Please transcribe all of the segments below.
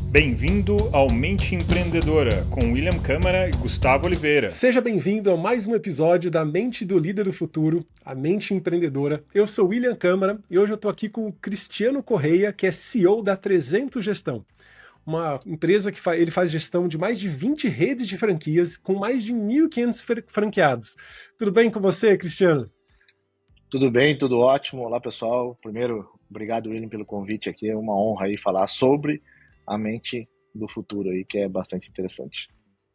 Bem-vindo ao Mente Empreendedora, com William Câmara e Gustavo Oliveira. Seja bem-vindo a mais um episódio da Mente do Líder do Futuro, a Mente Empreendedora. Eu sou William Câmara e hoje eu estou aqui com o Cristiano Correia, que é CEO da 300 Gestão, uma empresa que ele faz gestão de mais de 20 redes de franquias, com mais de 1.500 franqueados. Tudo bem com você, Cristiano? Tudo bem, tudo ótimo. Olá, pessoal. Primeiro, obrigado, William, pelo convite aqui. É uma honra aí falar sobre a mente do futuro aí, que é bastante interessante.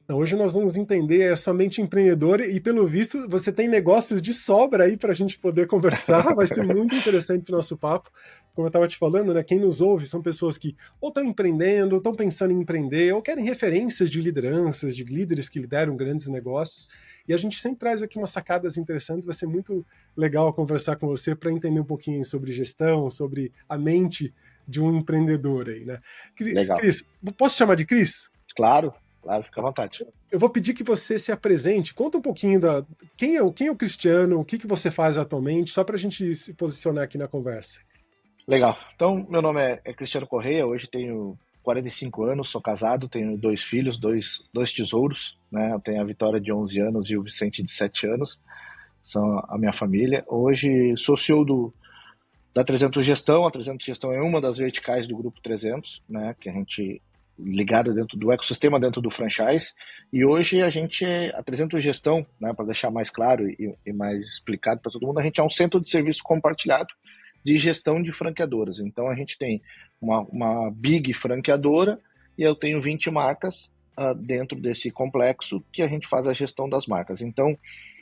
Então, hoje nós vamos entender a sua mente empreendedora e, pelo visto, você tem negócios de sobra aí para a gente poder conversar. Vai ser muito interessante o nosso papo. Como eu estava te falando, né, quem nos ouve são pessoas que ou estão empreendendo, ou estão pensando em empreender, ou querem referências de lideranças, de líderes que lideram grandes negócios. E a gente sempre traz aqui umas sacadas interessantes. Vai ser muito legal conversar com você para entender um pouquinho sobre gestão, sobre a mente de um empreendedor aí, né? Legal. Cris, posso chamar de Cris? Claro, fica à vontade. Eu vou pedir que você se apresente, conta um pouquinho quem é o Cristiano, o que você faz atualmente, só para a gente se posicionar aqui na conversa. Legal. Então, meu nome é Cristiano Correia, hoje tenho 45 anos, sou casado, tenho 2 filhos, dois tesouros, né? Eu tenho a Vitória de 11 anos e o Vicente de 7 anos, são a minha família. Hoje sou CEO da 300 Gestão. A 300 Gestão é uma das verticais do Grupo 300, né? Que a gente ligada dentro do ecossistema, dentro do franchise, e hoje a 300 Gestão, né, para deixar mais claro e mais explicado para todo mundo, a gente é um centro de serviço compartilhado de gestão de franqueadoras. Então a gente tem uma big franqueadora e eu tenho 20 marcas dentro desse complexo que a gente faz a gestão das marcas. Então,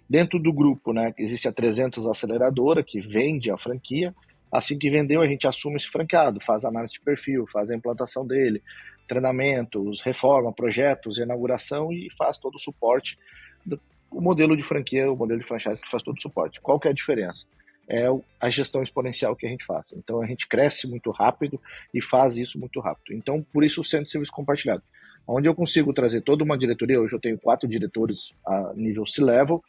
dentro do grupo, né, existe a 300 Aceleradora, que vende a franquia. Assim que vendeu, a gente assume esse franqueado, faz análise de perfil, faz a implantação dele, treinamentos, reforma, projetos, inauguração e faz todo o suporte. O modelo de franquia, o modelo de franchise que faz todo o suporte. Qual que é a diferença? É a gestão exponencial que a gente faz. Então, a gente cresce muito rápido e faz isso muito rápido. Então, por isso, o Centro de Serviço Compartilhado, onde eu consigo trazer toda uma diretoria. Hoje eu tenho 4 diretores a nível C-Level,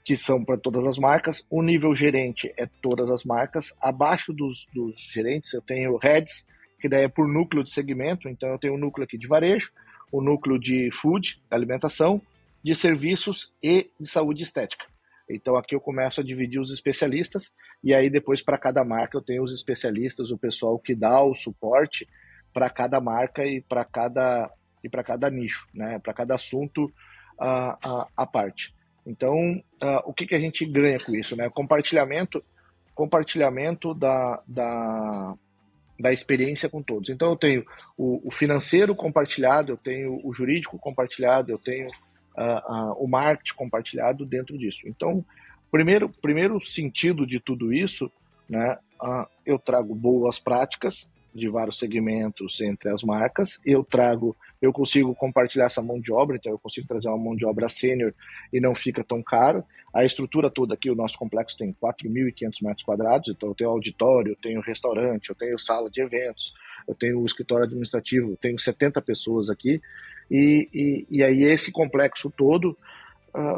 que são para todas as marcas. O nível gerente é todas as marcas. Abaixo dos gerentes, eu tenho heads, que daí é por núcleo de segmento. Então, eu tenho o núcleo aqui de varejo, o núcleo de food, alimentação, de serviços e de saúde e estética. Então, aqui eu começo a dividir os especialistas, e aí depois, para cada marca, eu tenho os especialistas, o pessoal que dá o suporte para cada marca e para cada nicho, né? Para cada assunto a parte. Então, o que a gente ganha com isso, né? Compartilhamento da experiência com todos. Então, eu tenho o financeiro compartilhado, eu tenho o jurídico compartilhado, eu tenho o marketing compartilhado dentro disso. Então, primeiro sentido de tudo isso, né? Eu trago boas práticas de vários segmentos entre as marcas, eu consigo compartilhar essa mão de obra, então eu consigo trazer uma mão de obra sênior e não fica tão caro. A estrutura toda aqui, o nosso complexo tem 4.500 metros quadrados, então eu tenho auditório, eu tenho restaurante, eu tenho sala de eventos, eu tenho o escritório administrativo, eu tenho 70 pessoas aqui, e aí esse complexo todo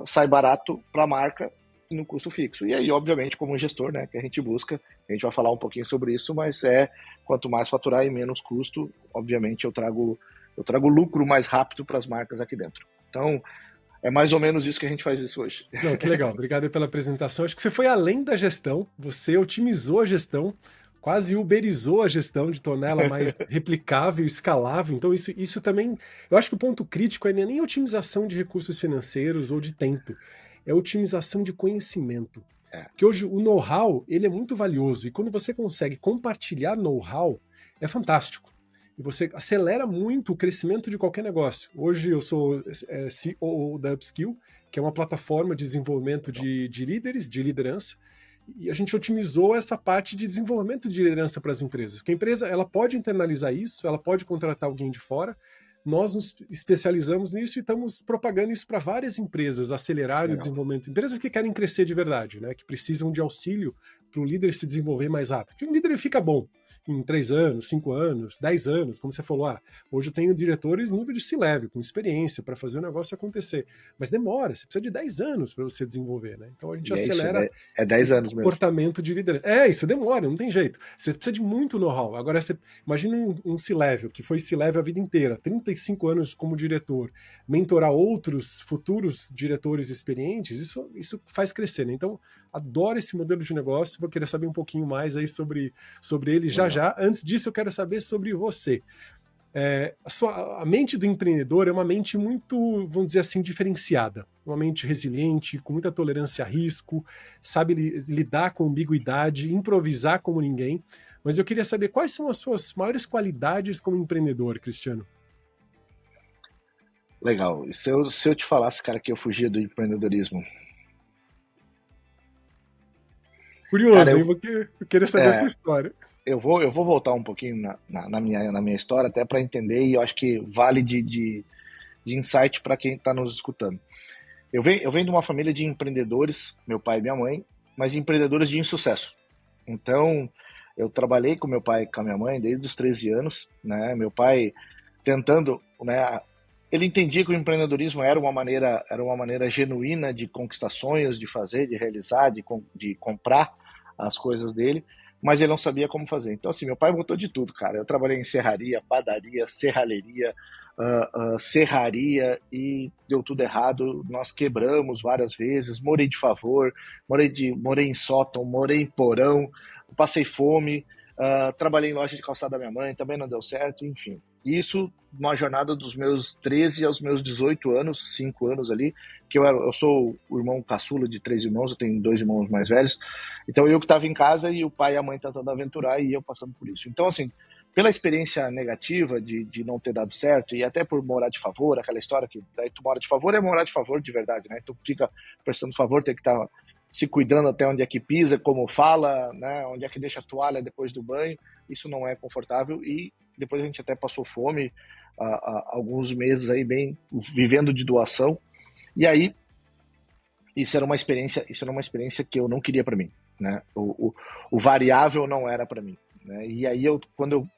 sai barato para a marca no custo fixo. E aí, obviamente, como gestor, né, que a gente busca, a gente vai falar um pouquinho sobre isso, mas quanto mais faturar e menos custo, obviamente eu trago lucro mais rápido para as marcas aqui dentro. Então, é mais ou menos isso que a gente faz isso hoje. Não, que legal, obrigado pela apresentação. Acho que você foi além da gestão, você otimizou a gestão, quase uberizou a gestão, de torná-la mais replicável, escalável. Então isso também, eu acho que o ponto crítico não é nem a otimização de recursos financeiros ou de tempo, é a otimização de conhecimento. Porque hoje o know-how, ele é muito valioso, e quando você consegue compartilhar know-how, é fantástico. E você acelera muito o crescimento de qualquer negócio. Hoje eu sou CEO da Upskill, que é uma plataforma de desenvolvimento de líderes, de liderança, e a gente otimizou essa parte de desenvolvimento de liderança para as empresas. Porque a empresa, ela pode internalizar isso, ela pode contratar alguém de fora. Nós nos especializamos nisso e estamos propagando isso para várias empresas, acelerarem o desenvolvimento. Empresas que querem crescer de verdade, né? Que precisam de auxílio para o líder se desenvolver mais rápido. Porque o líder fica bom. em 3 anos, 5 anos, 10 anos, como você falou, hoje eu tenho diretores nível de C-level, com experiência para fazer o negócio acontecer. Mas demora, você precisa de 10 anos para você desenvolver, né? Então a gente E é isso, acelera é 10 esse anos mesmo. comportamento de liderança. Isso demora, não tem jeito. Você precisa de muito know-how. Agora, você imagina um C-level, que foi C-level a vida inteira, 35 anos como diretor, mentorar outros futuros diretores experientes, isso faz crescer, né? Então, adoro esse modelo de negócio, vou querer saber um pouquinho mais aí sobre ele já Legal. já. Antes disso, eu quero saber sobre você. A mente do empreendedor é uma mente muito, vamos dizer assim, diferenciada. Uma mente resiliente, com muita tolerância a risco, sabe lidar com ambiguidade, improvisar como ninguém. Mas eu queria saber quais são as suas maiores qualidades como empreendedor, Cristiano? Legal. E se eu te falasse, cara, que eu fugia do empreendedorismo? Cara, Curioso, hein? Eu queria saber essa história. eu vou voltar um pouquinho na minha história, até para entender, e eu acho que vale de insight para quem está nos escutando. Eu venho de uma família de empreendedores, meu pai e minha mãe, mas empreendedores de insucesso. Então, eu trabalhei com meu pai e com a minha mãe desde os 13 anos, né? Meu pai tentando, né? Ele entendia que o empreendedorismo era uma maneira genuína de conquistar sonhos, de fazer, de realizar, de comprar as coisas dele, mas ele não sabia como fazer. Então, assim, meu pai botou de tudo, cara. Eu trabalhei em serraria, padaria, serralheria, serraria, e deu tudo errado. Nós quebramos várias vezes, morei de favor, morei em sótão, morei em porão, passei fome, trabalhei em loja de calçado da minha mãe, também não deu certo, enfim. Isso numa jornada dos meus 13 aos meus 18 anos, 5 anos ali, que eu sou o irmão caçula de 3 irmãos, eu tenho 2 irmãos mais velhos, então eu que estava em casa e o pai e a mãe tentando aventurar e eu passando por isso. Então, assim, pela experiência negativa de não ter dado certo e até por morar de favor, aquela história que daí tu mora de favor é morar de favor de verdade, né? Tu fica prestando favor, tem que estar se cuidando até onde é que pisa, como fala, né? Onde é que deixa a toalha depois do banho, isso não é confortável e depois a gente até passou fome alguns meses aí bem vivendo de doação, e aí isso era uma experiência que eu não queria para mim, né? O variável não era para mim, né? E aí quando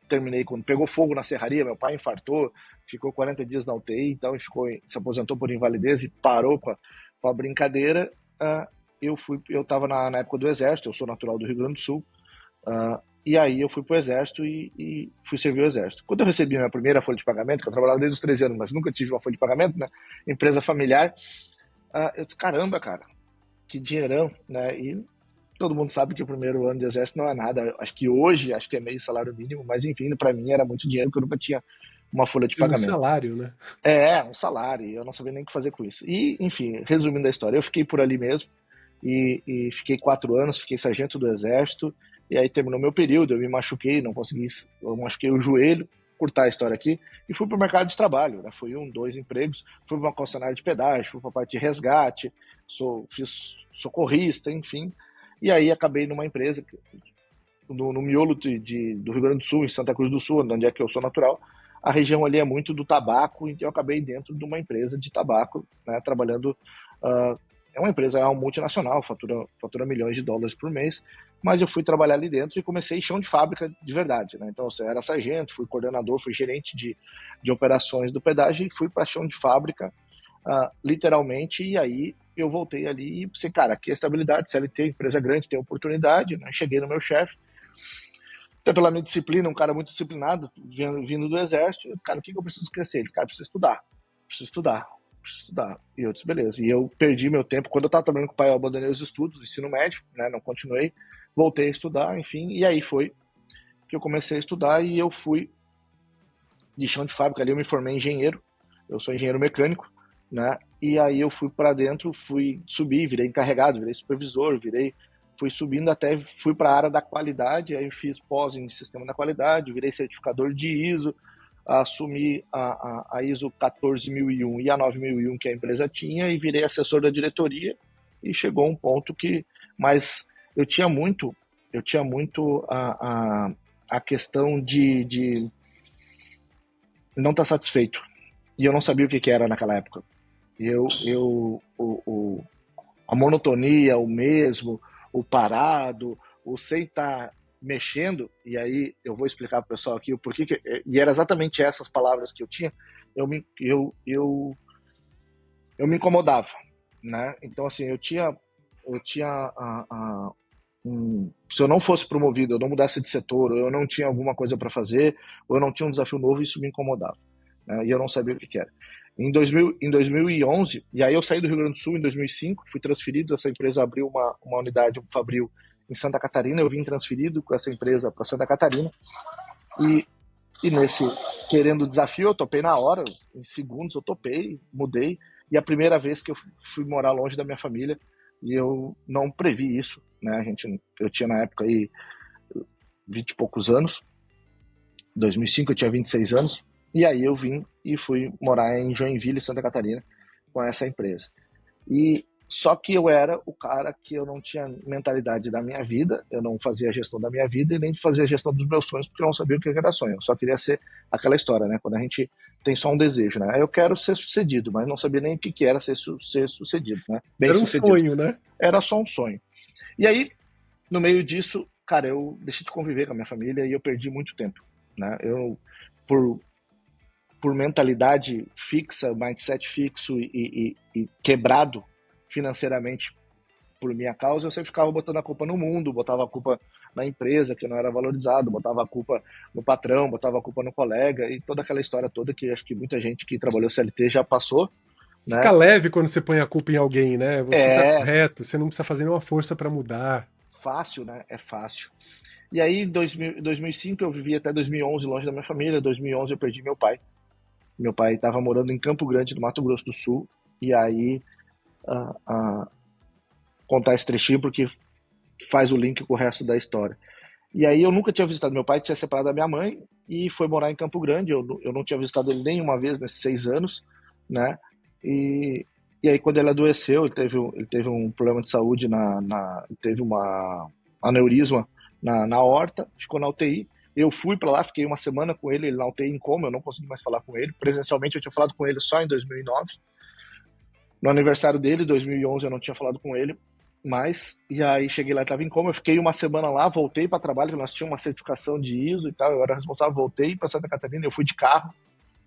pegou fogo na serraria, meu pai infartou, ficou 40 dias na UTI, então se aposentou por invalidez e parou com a brincadeira. Eu estava na época do Exército, eu sou natural do Rio Grande do Sul, e aí eu fui pro Exército e fui servir o Exército. Quando eu recebi minha primeira folha de pagamento, que eu trabalhava desde os 13 anos, mas nunca tive uma folha de pagamento, né? Empresa familiar, eu disse, caramba, cara, que dinheirão, né? E todo mundo sabe que o primeiro ano de Exército não é nada. Acho que hoje, é meio salário mínimo, mas enfim, para mim era muito dinheiro, porque eu nunca tinha uma folha de pagamento. Um salário, né? Um salário, eu não sabia nem o que fazer com isso. E, enfim, resumindo a história, eu fiquei por ali mesmo, e fiquei 4 anos, fiquei sargento do Exército, e aí terminou meu período, eu me machuquei, eu machuquei o joelho, curtar a história aqui, e fui para o mercado de trabalho, né? Fui 2 empregos, fui para uma concessionária de pedágio, fui para a parte de resgate, fiz socorrista, enfim, e aí acabei numa empresa, no miolo do Rio Grande do Sul, em Santa Cruz do Sul, onde é que eu sou natural. A região ali é muito do tabaco, então eu acabei dentro de uma empresa de tabaco, né, trabalhando. É uma empresa, é uma multinacional, fatura milhões de dólares por mês, mas eu fui trabalhar ali dentro e comecei chão de fábrica de verdade, né? Então eu era sargento, fui coordenador, fui gerente de operações do pedágio e fui para chão de fábrica, literalmente, e aí eu voltei ali e pensei, cara, aqui é estabilidade, CLT, empresa grande, tem oportunidade, né? Cheguei no meu chefe, até pela minha disciplina, um cara muito disciplinado, vindo do Exército, cara, o que eu preciso crescer? Ele, cara, preciso estudar. E eu disse, beleza. E eu perdi meu tempo. Quando eu estava trabalhando com o pai, eu abandonei os estudos, ensino médio, né? Não continuei. Voltei a estudar, enfim. E aí foi que eu comecei a estudar e eu fui de chão de fábrica ali. Eu me formei engenheiro. Eu sou engenheiro mecânico, né? E aí eu fui para dentro, fui subir, virei encarregado, virei supervisor, fui subindo até fui para a área da qualidade. Aí eu fiz pós em sistema da qualidade, virei certificador de ISO, assumi a ISO 14001 e a 9001 que a empresa tinha e virei assessor da diretoria e chegou um ponto que, mas eu tinha muito a questão de não estar satisfeito e eu não sabia o que era naquela época. A monotonia, o mesmo, o parado, o sem estar mexendo, e aí eu vou explicar para o pessoal aqui o porquê, e era exatamente essas palavras que eu tinha, eu me incomodava, né? Então, assim, se eu não fosse promovido, eu não mudasse de setor, ou eu não tinha alguma coisa para fazer, ou eu não tinha um desafio novo, isso me incomodava, né? E eu não sabia o que era. Em 2011, e aí eu saí do Rio Grande do Sul em 2005, fui transferido, essa empresa abriu uma unidade, um fabril em Santa Catarina, eu vim transferido com essa empresa para Santa Catarina, e nesse, querendo desafio, eu topei na hora, em segundos eu topei, mudei, e a primeira vez que eu fui morar longe da minha família, e eu não previ isso, né? Eu tinha na época aí 20 e poucos anos, 2005 eu tinha 26 anos, e aí eu vim e fui morar em Joinville, Santa Catarina, com essa empresa. E só que eu era o cara que eu não tinha mentalidade da minha vida, eu não fazia a gestão da minha vida e nem fazia a gestão dos meus sonhos, porque eu não sabia o que era sonho. Eu só queria ser aquela história, né? Quando a gente tem só um desejo, né? Eu quero ser sucedido, mas não sabia nem o que era ser sucedido, né? Bem Era um sucedido. sonho, né? Era só um sonho. E aí, no meio disso, cara, eu deixei de conviver com a minha família e eu perdi muito tempo, né? Eu, por mentalidade fixa, mindset fixo e quebrado financeiramente por minha causa, eu sempre ficava botando a culpa no mundo, botava a culpa na empresa que não era valorizado, botava a culpa no patrão, botava a culpa no colega e toda aquela história toda que acho que muita gente que trabalhou CLT já passou, né? Fica leve quando você põe a culpa em alguém, né? Você tá É correto, você não precisa fazer nenhuma força para mudar. fácil, né? É fácil. E aí, em 2005, eu vivi até 2011 longe da minha família. Em 2011, eu perdi meu pai. Meu pai estava morando em Campo Grande, no Mato Grosso do Sul. E aí, contar esse trechinho porque faz o link com o resto da história. E aí, eu nunca tinha visitado meu pai, tinha separado da minha mãe e foi morar em Campo Grande. Eu não tinha visitado ele nenhuma vez nesses 6 anos, né? E aí, quando ele adoeceu, ele teve um problema de saúde, teve uma aneurisma na aorta, ficou na UTI. Eu fui para lá, fiquei uma semana com ele na UTI em coma, eu não consegui mais falar com ele. Presencialmente, eu tinha falado com ele só em 2009. No aniversário dele, 2011, eu não tinha falado com ele mais. E aí, cheguei lá, estava em coma, eu fiquei uma semana lá, voltei para trabalho, nós tínhamos uma certificação de ISO e tal, eu era responsável, voltei para Santa Catarina, eu fui de carro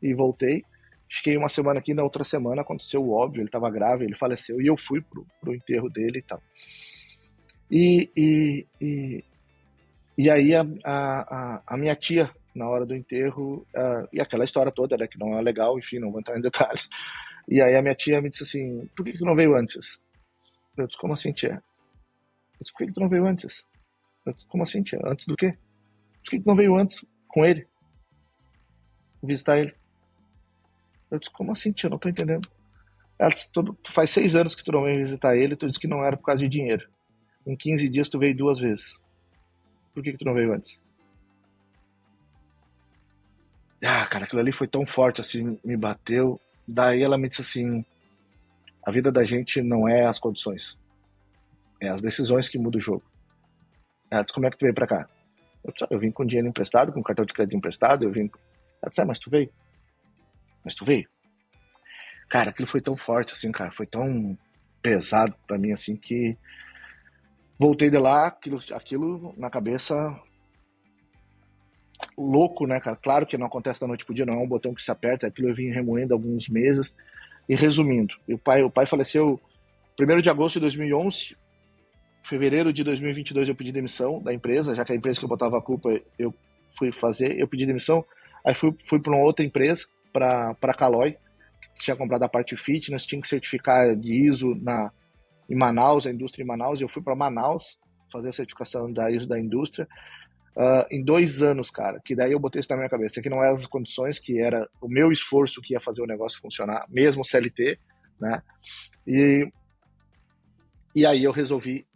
e voltei. Fiquei uma semana aqui, na outra semana aconteceu o óbvio, ele estava grave, ele faleceu, e eu fui pro enterro dele e tal. E aí a minha tia, na hora do enterro, e aquela história toda, né, que não é legal, enfim, não vou entrar em detalhes. E aí a minha tia me disse assim, por que tu não veio antes? Eu disse, como assim, tia? Eu disse, por que tu não veio antes? Eu disse, como assim, tia? Antes do quê? Por que tu não veio antes com ele? Visitar ele? Eu disse, como assim, tia? Não tô entendendo. Ela disse, faz 6 anos que tu não veio visitar ele, tu disse que não era por causa de dinheiro. Em 15 dias tu veio 2 vezes. Por que tu não veio antes? Cara, aquilo ali foi tão forte, assim, me bateu. Daí ela me disse assim, a vida da gente não é as condições. É as decisões que mudam o jogo. Ela disse, como é que tu veio pra cá? Eu vim com dinheiro emprestado, com cartão de crédito emprestado, eu vim... Ela disse, mas tu veio? Mas tu veio? Cara, aquilo foi tão forte, assim, cara, foi tão pesado pra mim, assim, que voltei de lá, aquilo na cabeça, louco, né, cara? Claro que não acontece da noite pro dia, não é um botão que se aperta, aquilo eu vim remoendo alguns meses. E resumindo, o pai faleceu 1º de agosto de 2011, fevereiro de 2022 eu pedi demissão da empresa, já que a empresa que eu botava a culpa eu pedi demissão, aí fui para uma outra empresa, para Caloi, que tinha comprado a parte fitness, tinha que certificar de ISO em Manaus, a indústria em Manaus, e eu fui para Manaus fazer a certificação da ISO da indústria, em 2 anos, cara, que daí eu botei isso na minha cabeça, que não eram as condições, que era o meu esforço que ia fazer o negócio funcionar, mesmo CLT, né, e aí eu resolvi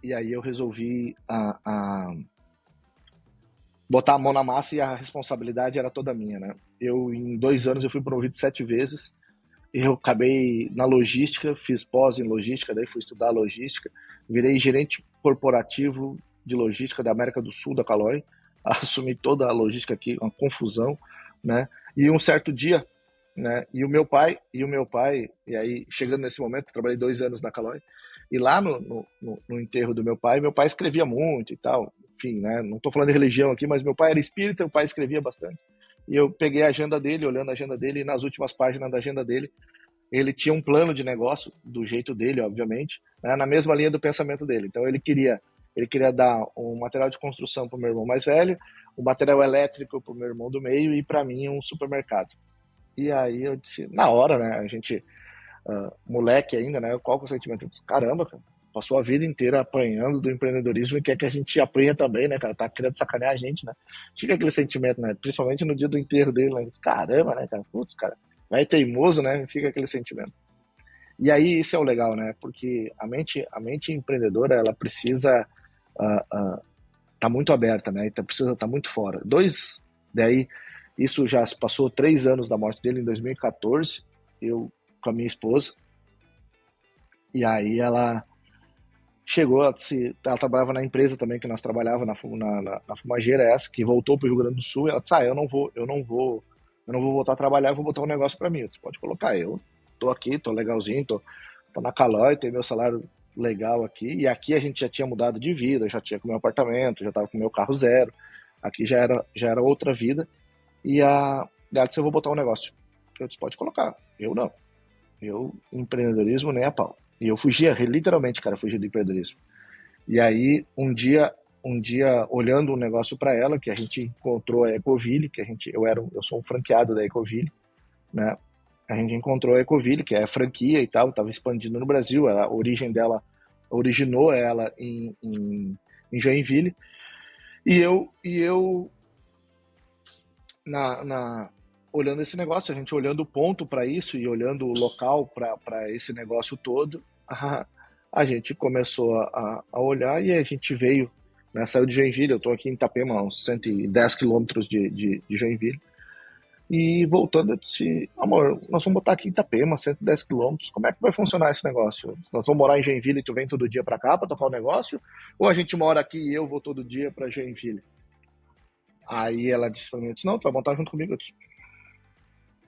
botar a mão na massa e a responsabilidade era toda minha, né, em 2 anos eu fui promovido 7 vezes, eu acabei na logística, fiz pós em logística, daí fui estudar logística, virei gerente corporativo de logística da América do Sul, da Caloi, assumi toda a logística aqui, uma confusão, né? E um certo dia, né? E o meu pai, e aí chegando nesse momento, trabalhei 2 anos na Caloi, e lá no enterro do meu pai escrevia muito e tal, enfim, né? Não estou falando de religião aqui, mas meu pai era espírita, o pai escrevia bastante. E eu peguei a agenda dele, olhando a agenda dele, e nas últimas páginas da agenda dele, ele tinha um plano de negócio, do jeito dele, obviamente, né, na mesma linha do pensamento dele. Então ele queria dar um material de construção para o meu irmão mais velho, um material elétrico para o meu irmão do meio e para mim um supermercado. E aí eu disse, na hora, né, a gente, moleque ainda, né, qual que é o sentimento? Eu disse, caramba, cara, passou a vida inteira apanhando do empreendedorismo e quer que a gente apanhe também, né, cara, tá querendo sacanear a gente, né. Fica aquele sentimento, né, principalmente no dia do enterro dele, né, disse, caramba, né, cara, putz, cara, vai teimoso, né, fica aquele sentimento. E aí isso é o legal, né, porque a mente empreendedora, ela precisa tá muito aberta, né, então precisa estar muito fora. Daí, isso já se passou 3 anos da morte dele, em 2014, eu com a minha esposa, e aí ela chegou, ela trabalhava na empresa também que nós trabalhávamos, na fumageira essa, que voltou para o Rio Grande do Sul, e ela disse, eu não vou voltar a trabalhar, eu vou botar um negócio para mim. Eu disse, pode colocar, eu tô aqui, tô legalzinho, tô na Calói, tenho meu salário legal aqui, e aqui a gente já tinha mudado de vida, já tinha com meu apartamento, já tava com meu carro zero, aqui já era outra vida, e ela disse, eu vou botar um negócio. Eu disse, pode colocar, eu não. Empreendedorismo nem a pau. E eu fugia, literalmente, cara, fugia do empreendedorismo. E aí, um dia olhando um negócio para ela, que a gente encontrou a Ecoville, eu sou um franqueado da Ecoville, né? A gente encontrou a Ecoville, que é franquia e tal, estava expandindo no Brasil, a origem dela, originou ela em Joinville. E eu olhando esse negócio, a gente olhando o ponto para isso e olhando o local para esse negócio todo, a gente começou a olhar e a gente veio, né, saiu de Joinville, eu estou aqui em Itapema, uns 110 quilômetros de Joinville, e voltando eu disse, amor, nós vamos botar aqui em Itapema, 110 quilômetros, como é que vai funcionar esse negócio? Nós vamos morar em Joinville e tu vem todo dia para cá para tocar o negócio? Ou a gente mora aqui e eu vou todo dia para Joinville? Aí ela disse para mim, não, tu vai montar junto comigo. Eu disse,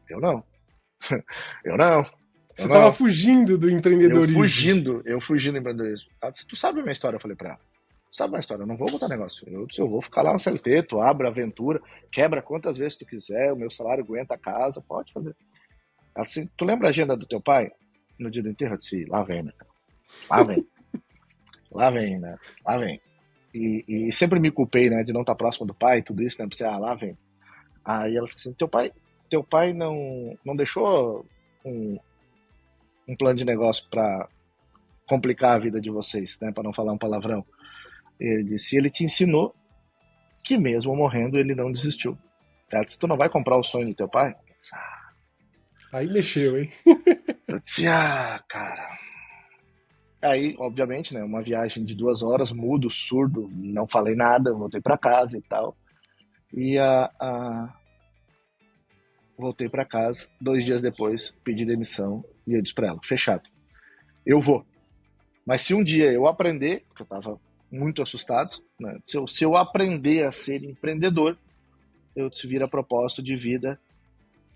eu não. Eu não. Você estava fugindo do empreendedorismo. Eu fugindo do empreendedorismo. Ela disse, tu sabe a minha história? Eu falei pra ela, sabe a minha história, eu não vou botar negócio. Eu disse, eu vou ficar lá no CLT, tu abre a aventura, quebra quantas vezes tu quiser, o meu salário aguenta a casa, pode fazer. Ela disse, tu lembra a agenda do teu pai? No dia do enterro? Eu disse, lá vem, né? Lá vem. Lá vem, né? Lá vem. E sempre me culpei, né, de não estar próximo do pai, tudo isso, né? Pensei, lá vem. Aí ela disse assim, teu pai não deixou um plano de negócio para complicar a vida de vocês, né, para não falar um palavrão. Ele disse, ele te ensinou que mesmo morrendo ele não desistiu. Ela disse, tu não vai comprar o sonho do teu pai? Eu disse, Aí mexeu, hein? Eu disse, cara. Aí, obviamente, né, uma viagem de 2 horas, mudo, surdo, não falei nada, voltei para casa e tal. E voltei para casa, 2 dias depois, pedi demissão e eu disse para ela, fechado, eu vou. Mas se um dia eu aprender, porque eu estava muito assustado, né, se eu aprender a ser empreendedor, eu te vira propósito de vida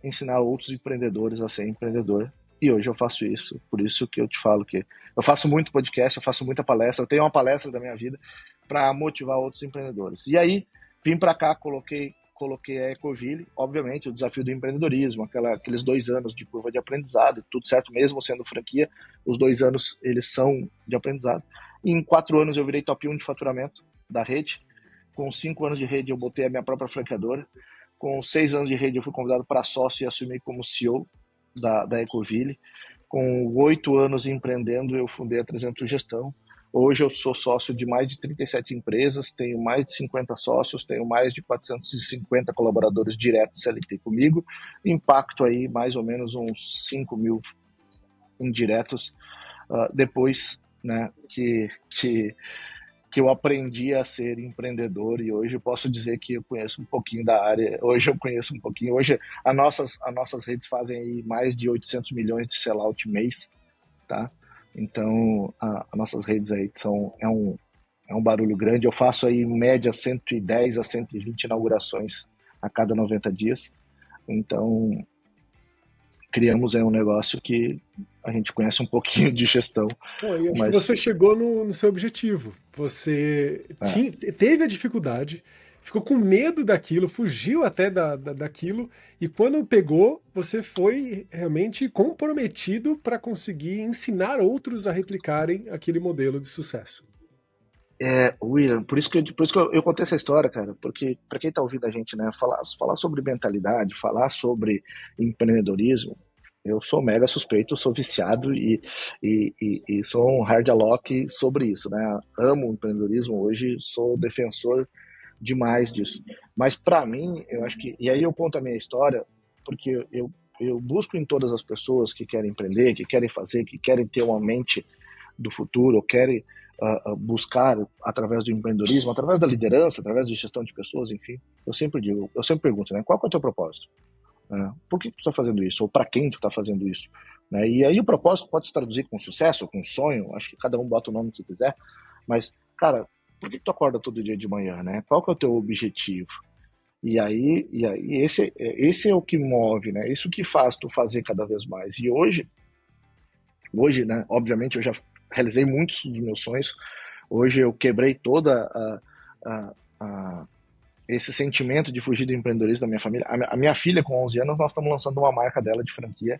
ensinar outros empreendedores a ser empreendedor. E hoje eu faço isso, por isso que eu te falo que eu faço muito podcast, eu faço muita palestra, eu tenho uma palestra da minha vida para motivar outros empreendedores. E aí, vim para cá, coloquei a Ecoville, obviamente, o desafio do empreendedorismo, aqueles 2 anos de curva de aprendizado, tudo certo, mesmo sendo franquia, os 2 anos, eles são de aprendizado. E em 4 anos eu virei top 1 de faturamento da rede, com 5 anos de rede eu botei a minha própria franqueadora, com 6 anos de rede eu fui convidado para sócio e assumi como CEO da Ecoville, com 8 anos empreendendo eu fundei a 300 Gestão. Hoje eu sou sócio de mais de 37 empresas, tenho mais de 50 sócios, tenho mais de 450 colaboradores diretos CLT comigo, impacto aí mais ou menos uns 5 mil indiretos, depois, né, que eu aprendi a ser empreendedor e hoje eu posso dizer que eu conheço um pouquinho da área, hoje as nossas redes fazem aí mais de 800 milhões de sellout mês, tá? Então, as nossas redes aí é um barulho grande. Eu faço aí, em média, 110 a 120 inaugurações a cada 90 dias. Então, criamos aí um negócio que a gente conhece um pouquinho de gestão, Pô, eu acho que mas você chegou no seu objetivo. Você é, teve a dificuldade, ficou com medo daquilo, fugiu até daquilo, e quando pegou, você foi realmente comprometido para conseguir ensinar outros a replicarem aquele modelo de sucesso. William, por isso que eu contei essa história, cara, porque para quem tá ouvindo a gente, né, falar sobre mentalidade, falar sobre empreendedorismo, eu sou mega suspeito, sou viciado e sou um hard lock sobre isso, né? Amo o empreendedorismo hoje, sou defensor demais disso. Mas para mim, eu acho que, e aí eu conto a minha história, porque eu busco em todas as pessoas que querem empreender, que querem fazer, que querem ter uma mente do futuro, ou querem buscar através do empreendedorismo, através da liderança, através de gestão de pessoas, enfim. Eu sempre pergunto, né? Qual que é o teu propósito? Por que tu está fazendo isso? Ou para quem tu está fazendo isso? Né? E aí o propósito pode se traduzir com sucesso, com sonho, acho que cada um bota o nome que quiser, mas, cara, por que tu acorda todo dia de manhã, né? Qual que é o teu objetivo? E aí esse é o que move, né? Isso que faz tu fazer cada vez mais. E hoje, né? Obviamente eu já realizei muitos dos meus sonhos. Hoje eu quebrei toda a, a esse sentimento de fugir do empreendedorismo da minha família. A minha filha, com 11 anos, nós estamos lançando uma marca dela de franquia.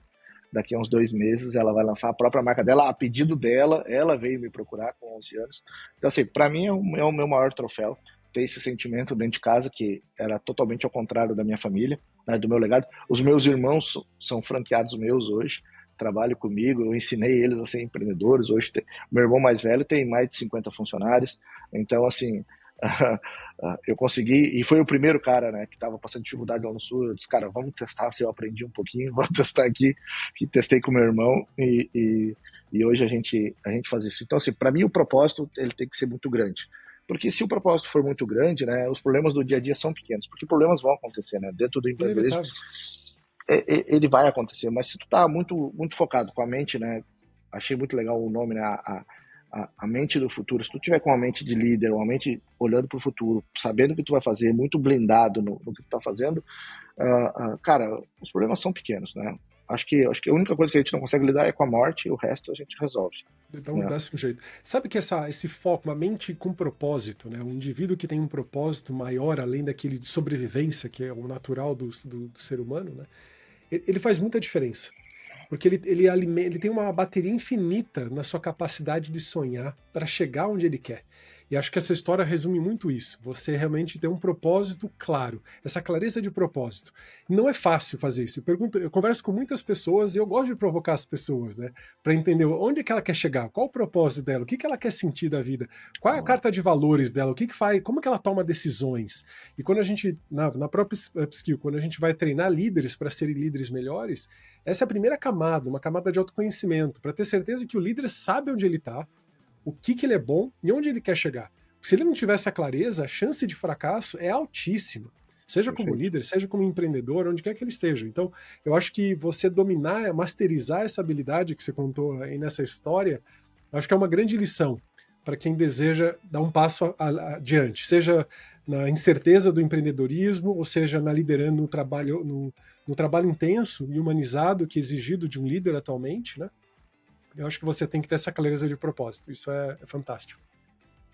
Daqui a uns 2 meses, ela vai lançar a própria marca dela, a pedido dela. Ela veio me procurar com 11 anos. Então, assim, para mim é o meu maior troféu ter esse sentimento dentro de casa, que era totalmente ao contrário da minha família, né, do meu legado. Os meus irmãos são franqueados meus hoje, trabalham comigo, eu ensinei eles a ser empreendedores. Hoje, meu irmão mais velho tem mais de 50 funcionários. Então, assim, eu consegui, e foi o primeiro cara, né, que estava passando dificuldade lá no Sul. Eu disse, cara, vamos testar se eu aprendi um pouquinho, vamos testar aqui, que testei com meu irmão, e hoje a gente faz isso. Então, assim, para mim o propósito ele tem que ser muito grande, porque se o propósito for muito grande, né, os problemas do dia a dia são pequenos, porque problemas vão acontecer, né, dentro do empreendedorismo, Inevitável. ele vai acontecer, mas se tu tá muito, muito focado com a mente, né, achei muito legal o nome, né, a mente do futuro. Se tu tiver com uma mente de líder, uma mente olhando para o futuro, sabendo o que tu vai fazer, muito blindado no que tu tá fazendo, cara, os problemas são pequenos, né? Acho que a única coisa que a gente não consegue lidar é com a morte, e o resto a gente resolve, Dá um né? décimo jeito. Sabe que esse foco, uma mente com propósito, né? Um indivíduo que tem um propósito maior, além daquele de sobrevivência, que é o natural do ser humano, né? Ele faz muita diferença. Porque ele tem uma bateria infinita na sua capacidade de sonhar para chegar onde ele quer. E acho que essa história resume muito isso. Você realmente tem um propósito claro, essa clareza de propósito. Não é fácil fazer isso. Eu converso com muitas pessoas e eu gosto de provocar as pessoas, né? Para entender onde é que ela quer chegar, qual o propósito dela, o que ela quer sentir da vida, qual é a carta de valores dela, o que faz, como que ela toma decisões. E quando a gente, na própria skill, quando a gente vai treinar líderes para serem líderes melhores, essa é a primeira camada, uma camada de autoconhecimento, para ter certeza que o líder sabe onde ele está, o que ele é bom e onde ele quer chegar. Se ele não tiver essa clareza, a chance de fracasso é altíssima. Seja como Perfeito. líder, seja como empreendedor, onde quer que ele esteja. Então, eu acho que você dominar, masterizar essa habilidade que você contou aí nessa história, eu acho que é uma grande lição para quem deseja dar um passo adiante, seja na incerteza do empreendedorismo, ou seja, na liderando no trabalho intenso e humanizado que é exigido de um líder atualmente, né? Eu acho que você tem que ter essa clareza de propósito. Isso é fantástico.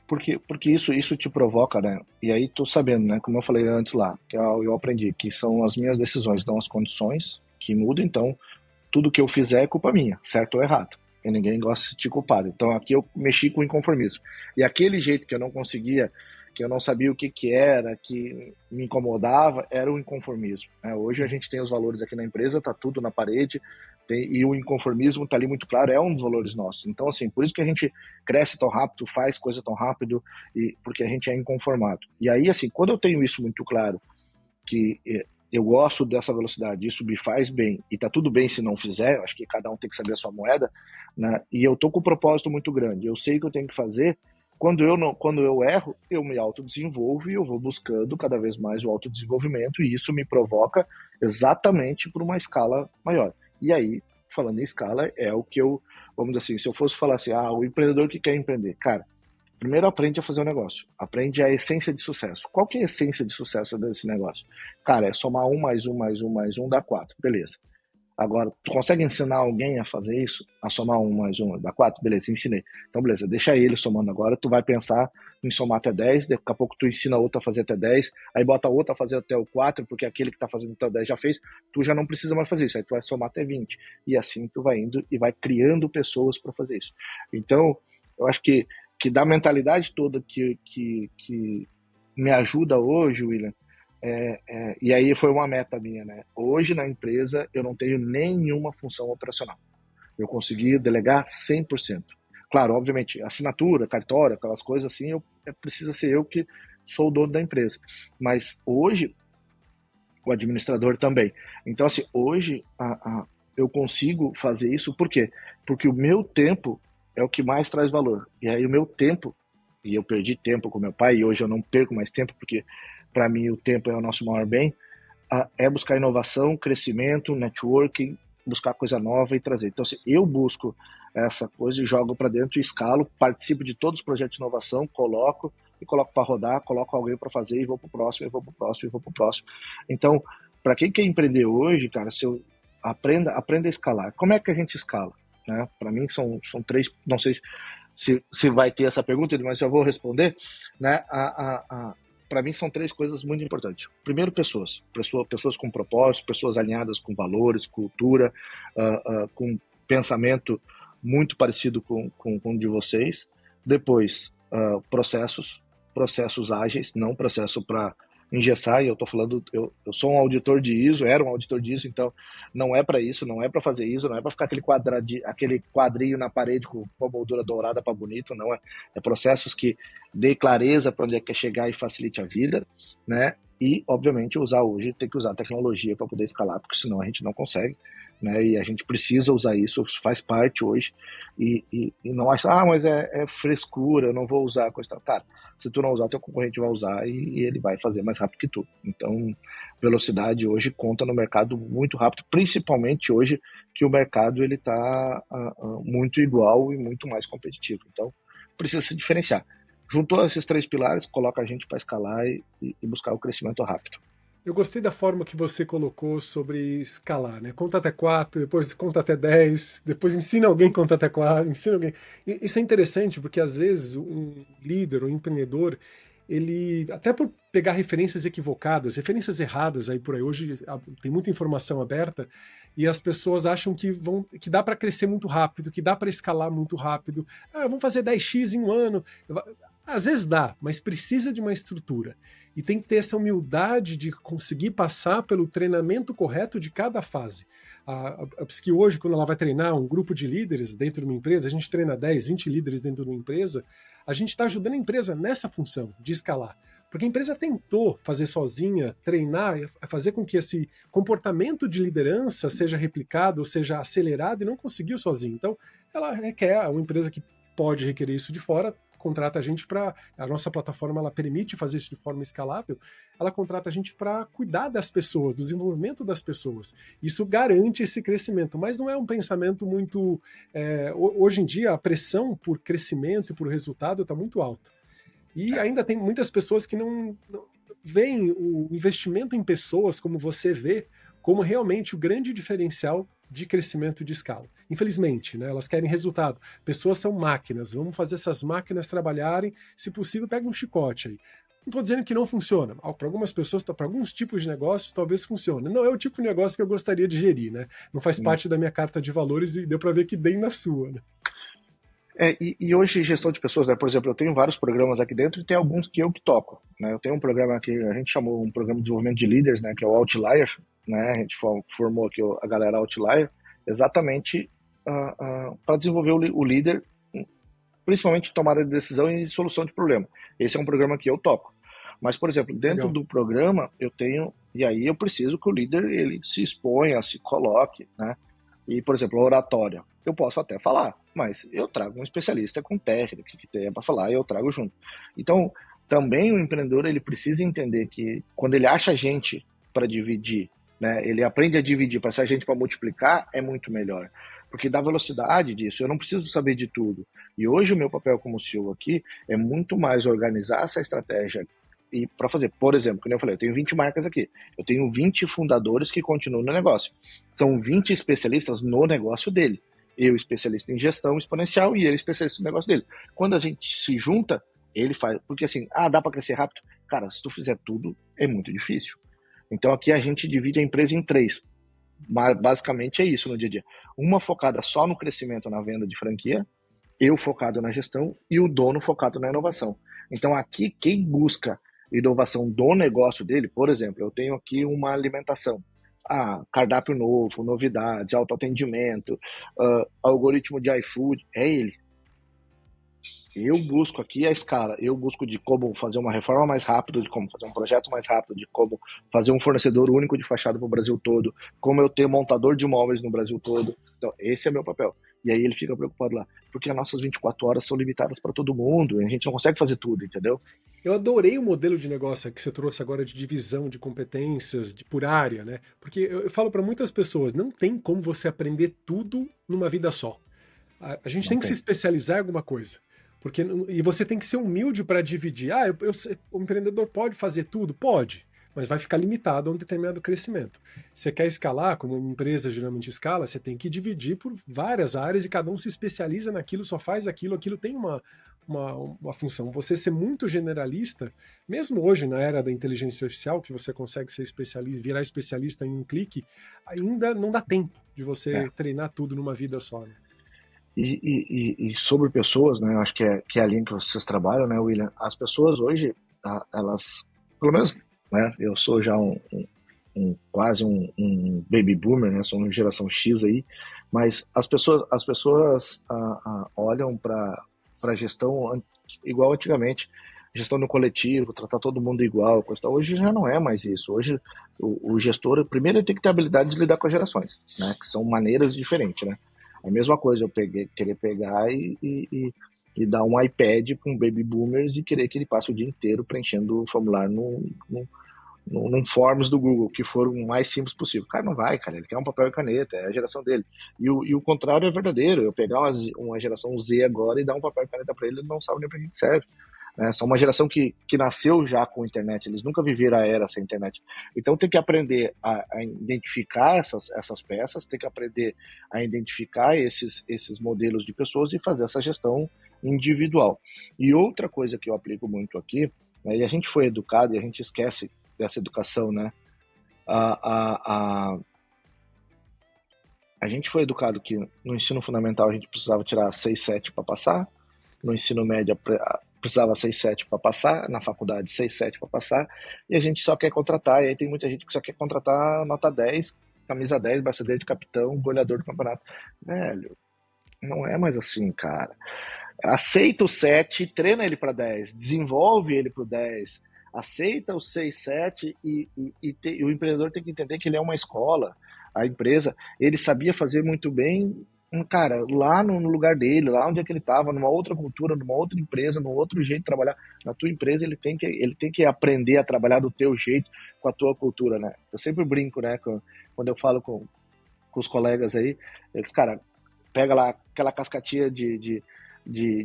Porque isso te provoca, né? E aí tô sabendo, né? Como eu falei antes lá, que eu aprendi que são as minhas decisões, não as condições que mudam. Então, tudo que eu fizer é culpa minha, certo ou errado. E ninguém gosta de se sentir culpado. Então, aqui eu mexi com o inconformismo. E aquele jeito que eu não conseguia, que eu não sabia o que era, que me incomodava, era o inconformismo, né? Hoje a gente tem os valores aqui na empresa, tá tudo na parede, e o inconformismo tá ali muito claro, é um dos valores nossos. Então, assim, por isso que a gente cresce tão rápido, faz coisa tão rápido, porque a gente é inconformado. E aí, assim, quando eu tenho isso muito claro, que eu gosto dessa velocidade, isso me faz bem, e tá tudo bem se não fizer, eu acho que cada um tem que saber a sua moeda, né? E eu tô com um propósito muito grande, eu sei o que eu tenho que fazer. Quando eu erro, eu me autodesenvolvo e eu vou buscando cada vez mais o autodesenvolvimento, e isso me provoca exatamente para uma escala maior. E aí, falando em escala, é o que vamos dizer assim, se eu fosse falar assim, o empreendedor que quer empreender, cara, primeiro aprende a fazer o negócio, aprende a essência de sucesso. Qual que é a essência de sucesso desse negócio? Cara, é somar 1 mais 1 mais 1 mais 1 dá 4, beleza. Agora, tu consegue ensinar alguém a fazer isso? A somar 1 mais 1 dá 4? Beleza, ensinei. Então, beleza, deixa ele somando agora, tu vai pensar em somar até 10, daqui a pouco tu ensina outro a fazer até 10, aí bota outro a fazer até o 4, porque aquele que tá fazendo até o 10 já fez, tu já não precisa mais fazer isso, aí tu vai somar até 20. E assim tu vai indo e vai criando pessoas para fazer isso. Então, eu acho que da mentalidade toda que me ajuda hoje, William, e aí foi uma meta minha, né? Hoje na empresa eu não tenho nenhuma função operacional. Eu consegui delegar 100%. Claro, obviamente, assinatura, cartório, aquelas coisas assim, precisa ser eu que sou o dono da empresa. Mas hoje, o administrador também. Então, assim, hoje eu consigo fazer isso, por quê? Porque o meu tempo é o que mais traz valor. E aí o meu tempo, e eu perdi tempo com meu pai, e hoje eu não perco mais tempo, porque para mim o tempo é o nosso maior bem, é buscar inovação, crescimento, networking, buscar coisa nova e trazer. Então, assim, eu busco essa coisa e jogo para dentro, escalo, participo de todos os projetos de inovação, coloco para rodar, coloco alguém para fazer e vou para o próximo, e vou para o próximo, e vou para o próximo. Então, para quem quer empreender hoje, cara, se eu aprenda a escalar. Como é que a gente escala? Né? Para mim são 3, não sei se vai ter essa pergunta, mas já vou responder, né? Para mim são 3 coisas muito importantes. Primeiro, pessoas com propósito, pessoas alinhadas com valores, cultura, com pensamento muito parecido com o de vocês. Depois, processos ágeis, não processo para engessar, e eu estou falando, eu sou um auditor de ISO, era um auditor de ISO, então não é para isso, não é para fazer ISO, não é para ficar aquele quadrinho na parede com a moldura dourada para bonito, não é. É processos que dê clareza para onde é que quer chegar e facilite a vida, né? E, obviamente, tem que usar tecnologia para poder escalar, porque senão a gente não consegue, né? E a gente precisa usar isso faz parte hoje, e não acha, mas é frescura, eu não vou usar, coisa tal. Cara, se tu não usar, teu concorrente vai usar e ele vai fazer mais rápido que tu. Então, velocidade hoje conta no mercado muito rápido, principalmente hoje que o mercado ele está muito igual e muito mais competitivo. Então, precisa se diferenciar. Juntou esses 3 pilares, coloca a gente para escalar e buscar o crescimento rápido. Eu gostei da forma que você colocou sobre escalar, né? Conta até 4, depois conta até 10, depois ensina alguém a contar até 4, ensina alguém. Isso é interessante porque às vezes um líder, um empreendedor, ele, até por pegar referências equivocadas, referências erradas aí por aí, hoje tem muita informação aberta, e as pessoas acham que dá para crescer muito rápido, que dá para escalar muito rápido. Vamos fazer 10x em um ano. Às vezes dá, mas precisa de uma estrutura. E tem que ter essa humildade de conseguir passar pelo treinamento correto de cada fase. A Psique hoje, quando ela vai treinar um grupo de líderes dentro de uma empresa, a gente treina 10, 20 líderes dentro de uma empresa, a gente está ajudando a empresa nessa função de escalar. Porque a empresa tentou fazer sozinha, treinar, fazer com que esse comportamento de liderança seja replicado, seja acelerado, e não conseguiu sozinha. Então, ela requer uma empresa que pode requerer isso de fora, contrata a gente para... A nossa plataforma ela permite fazer isso de forma escalável, ela contrata a gente para cuidar das pessoas, do desenvolvimento das pessoas. Isso garante esse crescimento, mas não é um pensamento muito... hoje em dia, a pressão por crescimento e por resultado está muito alta. E ainda tem muitas pessoas que não veem o investimento em pessoas, como você vê, como realmente o grande diferencial de crescimento de escala. Infelizmente, né, elas querem resultado. Pessoas são máquinas, vamos fazer essas máquinas trabalharem, se possível, pega um chicote aí. Não estou dizendo que não funciona. Para algumas pessoas, para alguns tipos de negócios, talvez funcione. Não é o tipo de negócio que eu gostaria de gerir, né? Não faz parte da minha carta de valores e deu para ver que nem na sua, né? E hoje, gestão de pessoas, né? Por exemplo, eu tenho vários programas aqui dentro e tem alguns que eu que toco, né? Eu tenho um programa que a gente chamou um programa de desenvolvimento de líderes, né? Que é o Outlier, né? A gente formou aqui a galera Outlier exatamente para desenvolver o líder, principalmente tomada de decisão e solução de problema. Esse é um programa que eu toco. Mas, por exemplo, dentro do programa eu tenho, e aí eu preciso que o líder ele se exponha, se coloque, né? E, por exemplo, oratória. Eu posso até falar, mas eu trago um especialista com técnica que tem para falar e eu trago junto. Então, também o empreendedor ele precisa entender que quando ele acha gente para dividir, né, ele aprende a dividir para ser gente para multiplicar, é muito melhor. Porque dá velocidade disso, eu não preciso saber de tudo. E hoje o meu papel como CEO aqui é muito mais organizar essa estratégia e para fazer. Por exemplo, como eu falei, eu tenho 20 marcas aqui. Eu tenho 20 fundadores que continuam no negócio. São 20 especialistas no negócio dele. Eu especialista em gestão exponencial e ele especialista no negócio dele. Quando a gente se junta, ele faz... Porque assim, dá para crescer rápido? Cara, se tu fizer tudo, é muito difícil. Então aqui a gente divide a empresa em 3. Basicamente é isso no dia a dia. Uma focada só no crescimento na venda de franquia, eu focado na gestão e o dono focado na inovação. Então aqui quem busca inovação do negócio dele, por exemplo, eu tenho aqui uma alimentação, cardápio novo, novidade, autoatendimento, algoritmo de iFood, é ele. Eu busco aqui a escala, eu busco de como fazer uma reforma mais rápido, de como fazer um projeto mais rápido, de como fazer um fornecedor único de fachada para o Brasil todo, como eu ter montador de imóveis no Brasil todo. Então, esse é meu papel. E aí ele fica preocupado lá, porque as nossas 24 horas são limitadas para todo mundo, a gente não consegue fazer tudo, entendeu? Eu adorei o modelo de negócio que você trouxe agora de divisão de competências, por área, né? Porque eu falo para muitas pessoas, não tem como você aprender tudo numa vida só. A gente Não tem que tem. se especializar em alguma coisa. E você tem que ser humilde para dividir. O empreendedor pode fazer tudo? Pode, mas vai ficar limitado a um determinado crescimento. Você quer escalar, como uma empresa geralmente escala, você tem que dividir por várias áreas e cada um se especializa naquilo, só faz aquilo, aquilo tem uma função. Você ser muito generalista, mesmo hoje na era da inteligência artificial, que você consegue ser especialista, virar especialista em um clique, ainda não dá tempo de você treinar tudo numa vida só, né? E sobre pessoas, né? Eu acho que é a linha que vocês trabalham, né, William? As pessoas hoje, elas, pelo menos, né? Eu sou já quase um baby boomer, né? Sou uma geração X aí, mas as pessoas olham para a gestão igual antigamente, gestão no coletivo, tratar todo mundo igual. Hoje já não é mais isso. Hoje o gestor, primeiro, ele tem que ter habilidade de lidar com as gerações, né? Que são maneiras diferentes, né? A mesma coisa eu querer pegar e dar um iPad para um baby boomers e querer que ele passe o dia inteiro preenchendo o formulário num forms do Google, que for o mais simples possível. O cara não vai, cara, ele quer um papel e caneta, é a geração dele. E o contrário é verdadeiro, eu pegar uma geração Z agora e dar um papel e caneta para ele não sabe nem para que serve. Né? São uma geração que nasceu já com a internet, eles nunca viveram a era sem internet. Então tem que aprender a identificar essas peças, tem que aprender a identificar esses modelos de pessoas e fazer essa gestão individual. E outra coisa que eu aplico muito aqui, né, e a gente foi educado e a gente esquece dessa educação, né? A gente foi educado que no ensino fundamental a gente precisava tirar 6, 7 para passar, no ensino médio precisava 6, 7 para passar, na faculdade 6, 7 para passar, e a gente só quer contratar, e aí tem muita gente que só quer contratar nota 10, camisa 10, braçadeira de capitão, goleador do campeonato. Velho, não é mais assim, cara. Aceita o 7, treina ele para 10, desenvolve ele para o 10, aceita o 6, 7 e o empreendedor tem que entender que ele é uma escola. A empresa, ele sabia fazer muito bem, cara, lá no lugar dele, lá onde é que ele estava, numa outra cultura, numa outra empresa, num outro jeito de trabalhar. Na tua empresa ele tem que aprender a trabalhar do teu jeito, com a tua cultura, né? Eu sempre brinco, né, quando eu falo com os colegas aí, eles, cara, pega lá aquela cascatinha de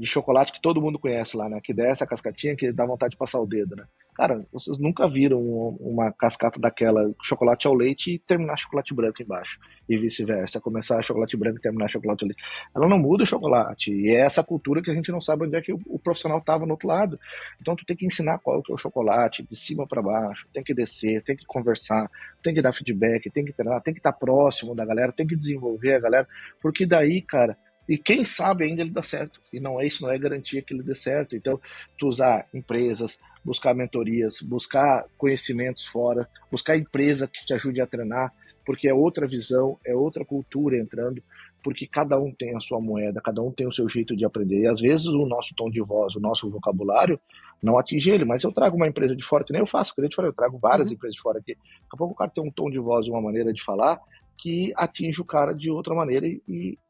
chocolate que todo mundo conhece lá, né? Que desce a cascatinha que dá vontade de passar o dedo, né? Cara, vocês nunca viram uma cascata daquela, chocolate ao leite e terminar chocolate branco embaixo. E vice-versa, começar chocolate branco e terminar chocolate ao leite. Ela não muda o chocolate. E é essa cultura que a gente não sabe onde é que o profissional estava no outro lado. Então tu tem que ensinar qual que é o chocolate, de cima para baixo, tem que descer, tem que conversar, tem que dar feedback, tem que treinar, tem que estar próximo da galera, tem que desenvolver a galera, porque daí, cara, e quem sabe ainda ele dá certo. E isso não é garantia que ele dê certo. Então, tu usar empresas, buscar mentorias, buscar conhecimentos fora, buscar empresa que te ajude a treinar, porque é outra visão, é outra cultura entrando, porque cada um tem a sua moeda, cada um tem o seu jeito de aprender. E às vezes o nosso tom de voz, o nosso vocabulário não atinge ele, mas eu trago uma empresa de fora, que nem eu faço, que nem eu te falei, eu trago várias empresas de fora aqui. Daqui a pouco o cara tem um tom de voz, uma maneira de falar, que atinge o cara de outra maneira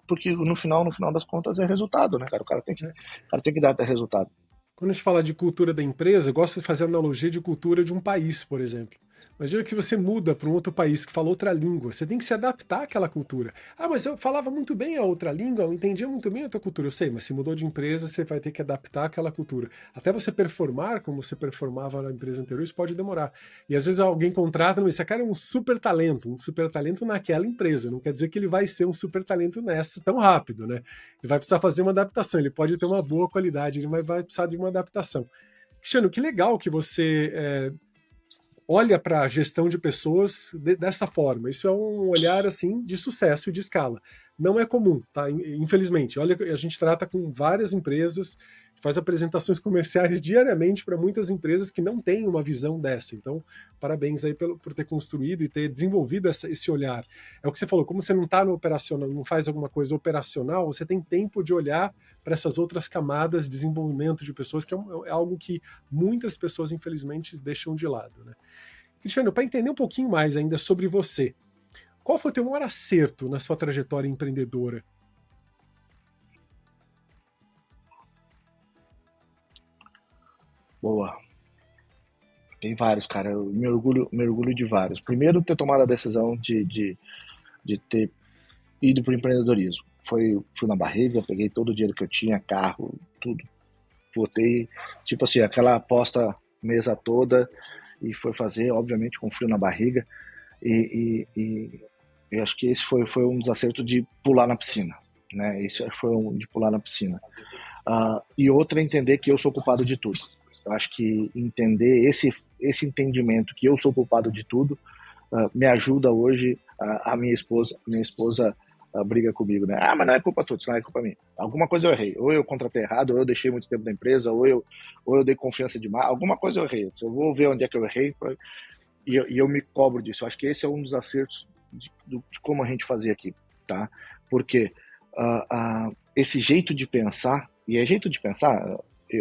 porque no final das contas é resultado, né, cara? O cara tem que dar até resultado. Quando a gente fala de cultura da empresa, eu gosto de fazer analogia de cultura de um país, por exemplo. Imagina que você muda para um outro país que fala outra língua, você tem que se adaptar àquela cultura. Ah, mas eu falava muito bem a outra língua, eu entendia muito bem a outra cultura. Eu sei, mas se mudou de empresa, você vai ter que adaptar àquela cultura. Até você performar como você performava na empresa anterior, isso pode demorar. E às vezes alguém contrata, não, esse cara é um super talento naquela empresa. Não quer dizer que ele vai ser um super talento nessa tão rápido, né? Ele vai precisar fazer uma adaptação, ele pode ter uma boa qualidade, ele vai precisar de uma adaptação. Cristiano, que legal que você olha para a gestão de pessoas dessa forma. Isso é um olhar assim de sucesso e de escala. Não é comum, tá? Infelizmente. Olha, a gente trata com várias empresas, faz apresentações comerciais diariamente para muitas empresas que não têm uma visão dessa. Então, parabéns aí por ter construído e ter desenvolvido esse olhar. É o que você falou, como você não está no operacional, não faz alguma coisa operacional, você tem tempo de olhar para essas outras camadas de desenvolvimento de pessoas, que é algo que muitas pessoas, infelizmente, deixam de lado, né? Cristiano, para entender um pouquinho mais ainda sobre você, qual foi o teu maior acerto na sua trajetória empreendedora? Boa. Tem vários, cara. Eu me orgulho de vários. Primeiro, ter tomado a decisão de ter ido para o empreendedorismo. Fui na barriga, peguei todo o dinheiro que eu tinha, carro, tudo. Botei, tipo assim, aquela aposta mesa toda e foi fazer, obviamente, com frio na barriga. E eu acho que esse foi um dos acertos de pular na piscina, né? Isso foi um de pular na piscina. E outra é entender que eu sou culpado de tudo. Eu acho que entender esse entendimento que eu sou culpado de tudo me ajuda hoje. A minha esposa briga comigo, né? Ah, mas não é culpa tua, não é culpa minha. Alguma coisa eu errei. Ou eu contratei errado, ou eu deixei muito tempo na empresa, ou eu dei confiança demais. Alguma coisa eu errei. Eu vou ver onde é que eu errei e eu me cobro disso. Eu acho que esse é um dos acertos de como a gente fazia aqui, tá? Porque esse jeito de pensar, e é jeito de pensar,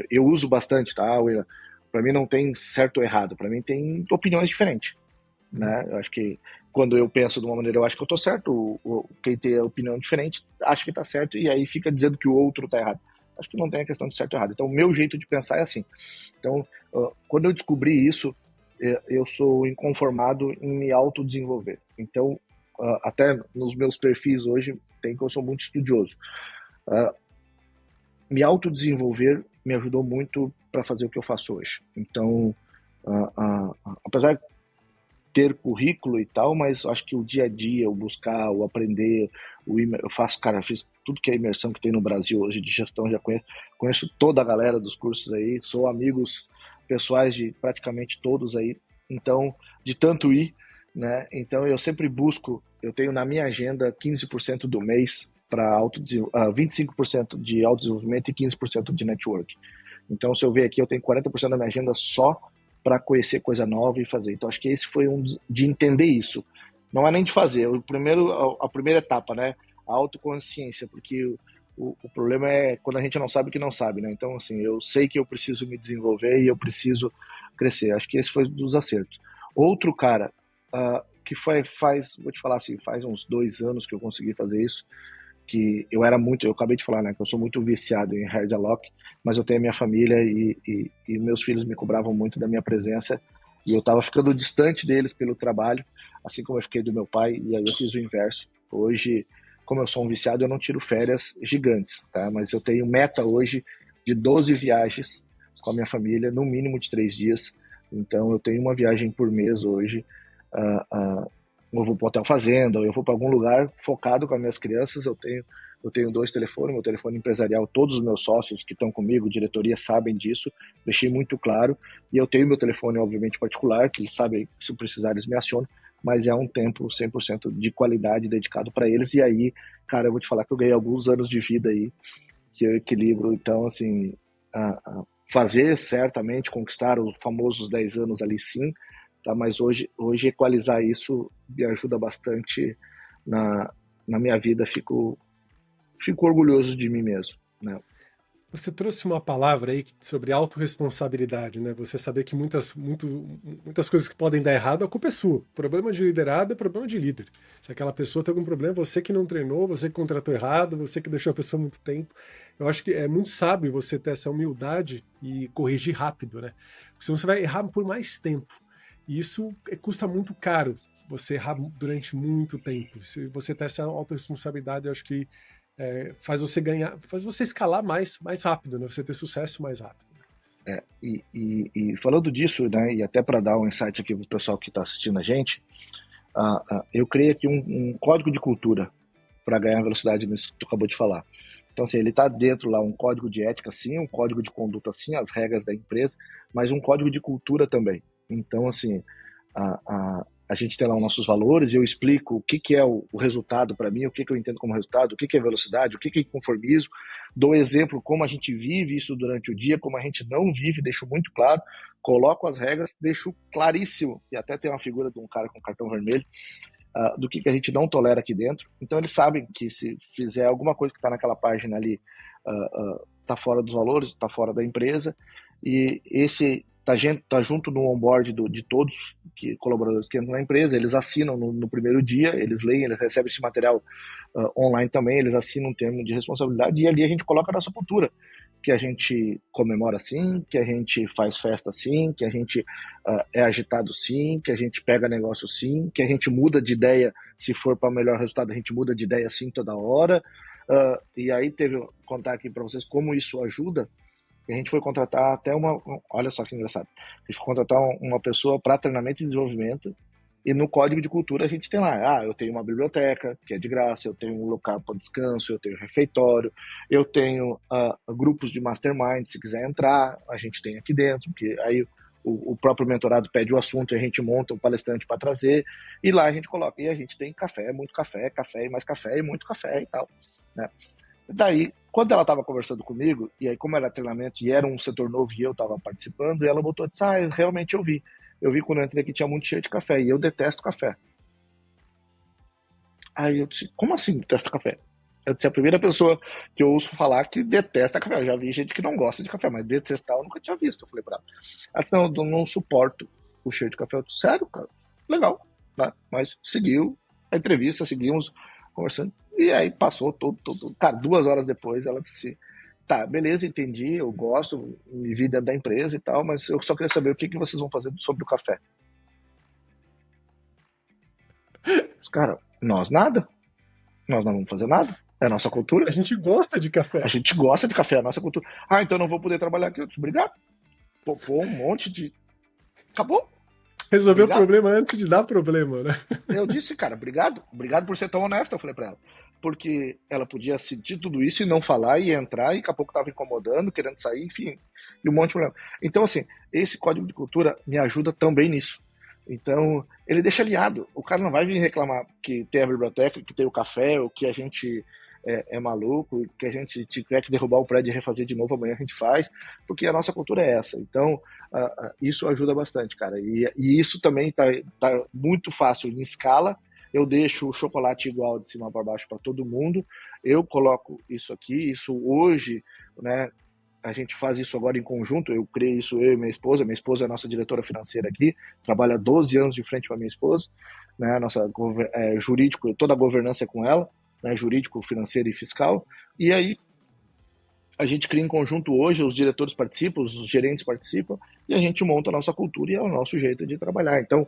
eu uso bastante, tá, William? Para mim não tem certo ou errado, para mim tem opiniões diferentes, né? Eu acho que quando eu penso de uma maneira, eu acho que eu tô certo, quem tem a opinião diferente acha que tá certo, e aí fica dizendo que o outro tá errado. Acho que não tem a questão de certo ou errado. Então, o meu jeito de pensar é assim. Então, quando eu descobri isso, eu sou inconformado em me autodesenvolver. Então, até nos meus perfis hoje, tem que eu sou muito estudioso. Me autodesenvolver me ajudou muito para fazer o que eu faço hoje. Então, apesar de ter currículo e tal, mas acho que o dia a dia, o buscar, o aprender, eu faço, cara, eu fiz tudo que é imersão que tem no Brasil hoje de gestão, já conheço toda a galera dos cursos aí, sou amigos pessoais de praticamente todos aí, então, de tanto ir, né? Então eu sempre busco, eu tenho na minha agenda 15% do mês para 25% de autodesenvolvimento e 15% de network. Então, se eu ver aqui, eu tenho 40% da minha agenda só para conhecer coisa nova e fazer. Então, acho que esse foi de entender isso. Não é nem de fazer. A primeira etapa, né? A autoconsciência, porque o problema é quando a gente não sabe o que não sabe, né? Então, assim, eu sei que eu preciso me desenvolver e eu preciso crescer. Acho que esse foi dos acertos. Outro cara, que vou te falar assim, faz uns 2 anos que eu consegui fazer isso, que eu acabei de falar, né, que eu sou muito viciado em Hard Lock, mas eu tenho a minha família e meus filhos me cobravam muito da minha presença e eu estava ficando distante deles pelo trabalho, assim como eu fiquei do meu pai, e aí eu fiz o inverso. Hoje, como eu sou um viciado, eu não tiro férias gigantes, tá? Mas eu tenho meta hoje de 12 viagens com a minha família, no mínimo de 3 dias, então eu tenho uma viagem por mês hoje. Eu vou para o hotel fazenda, ou eu vou para algum lugar focado com as minhas crianças. Eu tenho 2 telefones, meu telefone empresarial, todos os meus sócios que estão comigo, diretoria, sabem disso, deixei muito claro. E eu tenho meu telefone, obviamente, particular, que eles sabem, se precisar, eles me acionam, mas é um tempo 100% de qualidade dedicado para eles. E aí, cara, eu vou te falar que eu ganhei alguns anos de vida aí, que eu equilibro. Então, assim, fazer certamente, conquistar os famosos 10 anos ali, sim, tá? Mas hoje equalizar isso me ajuda bastante na minha vida. Fico orgulhoso de mim mesmo, né? Você trouxe uma palavra aí sobre autorresponsabilidade, né? Você saber que muitas coisas que podem dar errado, a culpa é sua. Problema de liderado é problema de líder. Se aquela pessoa tem algum problema, você que não treinou, você que contratou errado, você que deixou a pessoa muito tempo. Eu acho que é muito sábio você ter essa humildade e corrigir rápido, né? Porque senão você vai errar por mais tempo. E isso custa muito caro você errar durante muito tempo. Se você ter essa autorresponsabilidade, eu acho que faz você ganhar, faz você escalar mais rápido, né? Você ter sucesso mais rápido. E falando disso, né, e até para dar um insight aqui para o pessoal que está assistindo a gente, eu criei aqui um código de cultura para ganhar velocidade nisso que tu acabou de falar. Então, assim, ele está dentro lá, um código de ética, sim, um código de conduta, sim, as regras da empresa, mas um código de cultura também. Então, assim, a gente tem lá os nossos valores, eu explico o que é o resultado para mim, o que eu entendo como resultado, o que é velocidade, o que é conformismo, dou exemplo como a gente vive isso durante o dia, como a gente não vive, deixo muito claro, coloco as regras, deixo claríssimo, e até tem uma figura de um cara com cartão vermelho, do que a gente não tolera aqui dentro. Então eles sabem que se fizer alguma coisa que está naquela página ali, está fora dos valores, está fora da empresa, e esse tá junto no onboard de todos que colaboradores que entram na empresa, eles assinam no primeiro dia, eles leem, eles recebem esse material online também, eles assinam um termo de responsabilidade e ali a gente coloca a nossa cultura, que a gente comemora sim, que a gente faz festa sim, que a gente é agitado sim, que a gente pega negócio sim, que a gente muda de ideia, se for para melhor resultado, a gente muda de ideia sim toda hora. E aí contar aqui para vocês como isso ajuda. A gente foi contratar até olha só que engraçado, a gente foi contratar uma pessoa para treinamento e desenvolvimento, e no código de cultura a gente tem lá, eu tenho uma biblioteca, que é de graça, eu tenho um local para descanso, eu tenho refeitório, eu tenho grupos de mastermind, se quiser entrar, a gente tem aqui dentro, porque aí o próprio mentorado pede o assunto e a gente monta um palestrante para trazer, e lá a gente coloca, e a gente tem café, muito café, café e mais café, e muito café e tal, né? Daí, quando ela estava conversando comigo, e aí como era treinamento e era um setor novo e eu estava participando, ela botou e disse, realmente eu vi. Eu vi quando eu entrei aqui tinha muito cheio de café, e eu detesto café. Aí eu disse, como assim detesta café? Eu disse, a primeira pessoa que eu ouço falar que detesta café. Eu já vi gente que não gosta de café, mas detestar eu nunca tinha visto. Eu falei pra ela. Ela disse, não, eu não suporto o cheiro de café. Eu disse, sério, cara? Legal. Né? Mas seguiu a entrevista, seguimos conversando. E aí passou todo. Cara, 2 horas depois ela disse assim, tá, beleza, entendi, eu gosto, me vi dentro da empresa e tal, mas eu só queria saber o que vocês vão fazer sobre o café. Os caras, nós nada. Nós não vamos fazer nada. É a nossa cultura. A gente gosta de café. A gente gosta de café, é a nossa cultura. Então não vou poder trabalhar aqui. Eu disse, obrigado. Pô, um monte de... Acabou. Resolveu o problema antes de dar problema, né? Eu disse, cara, obrigado. Obrigado por ser tão honesto, eu falei pra ela. Porque ela podia sentir tudo isso e não falar e entrar, e daqui a pouco tava incomodando, querendo sair, enfim, e um monte de problema. Então, assim, esse código de cultura me ajuda também nisso. Então, ele deixa alinhado. O cara não vai vir reclamar que tem a biblioteca, que tem o café, ou que a gente é maluco, que a gente tiver que derrubar o prédio e refazer de novo amanhã a gente faz, porque a nossa cultura é essa. Então, isso ajuda bastante, cara. E isso também tá muito fácil em escala. Eu deixo o chocolate igual de cima para baixo para todo mundo. Eu coloco isso aqui, isso hoje, né? A gente faz isso agora em conjunto, eu criei isso eu e minha esposa é a nossa diretora financeira aqui, trabalha 12 anos de frente para minha esposa, né, nossa jurídico, toda a governança é com ela, né, jurídico, financeiro e fiscal, e aí a gente cria em conjunto hoje, os diretores participam, os gerentes participam, e a gente monta a nossa cultura e é o nosso jeito de trabalhar. Então,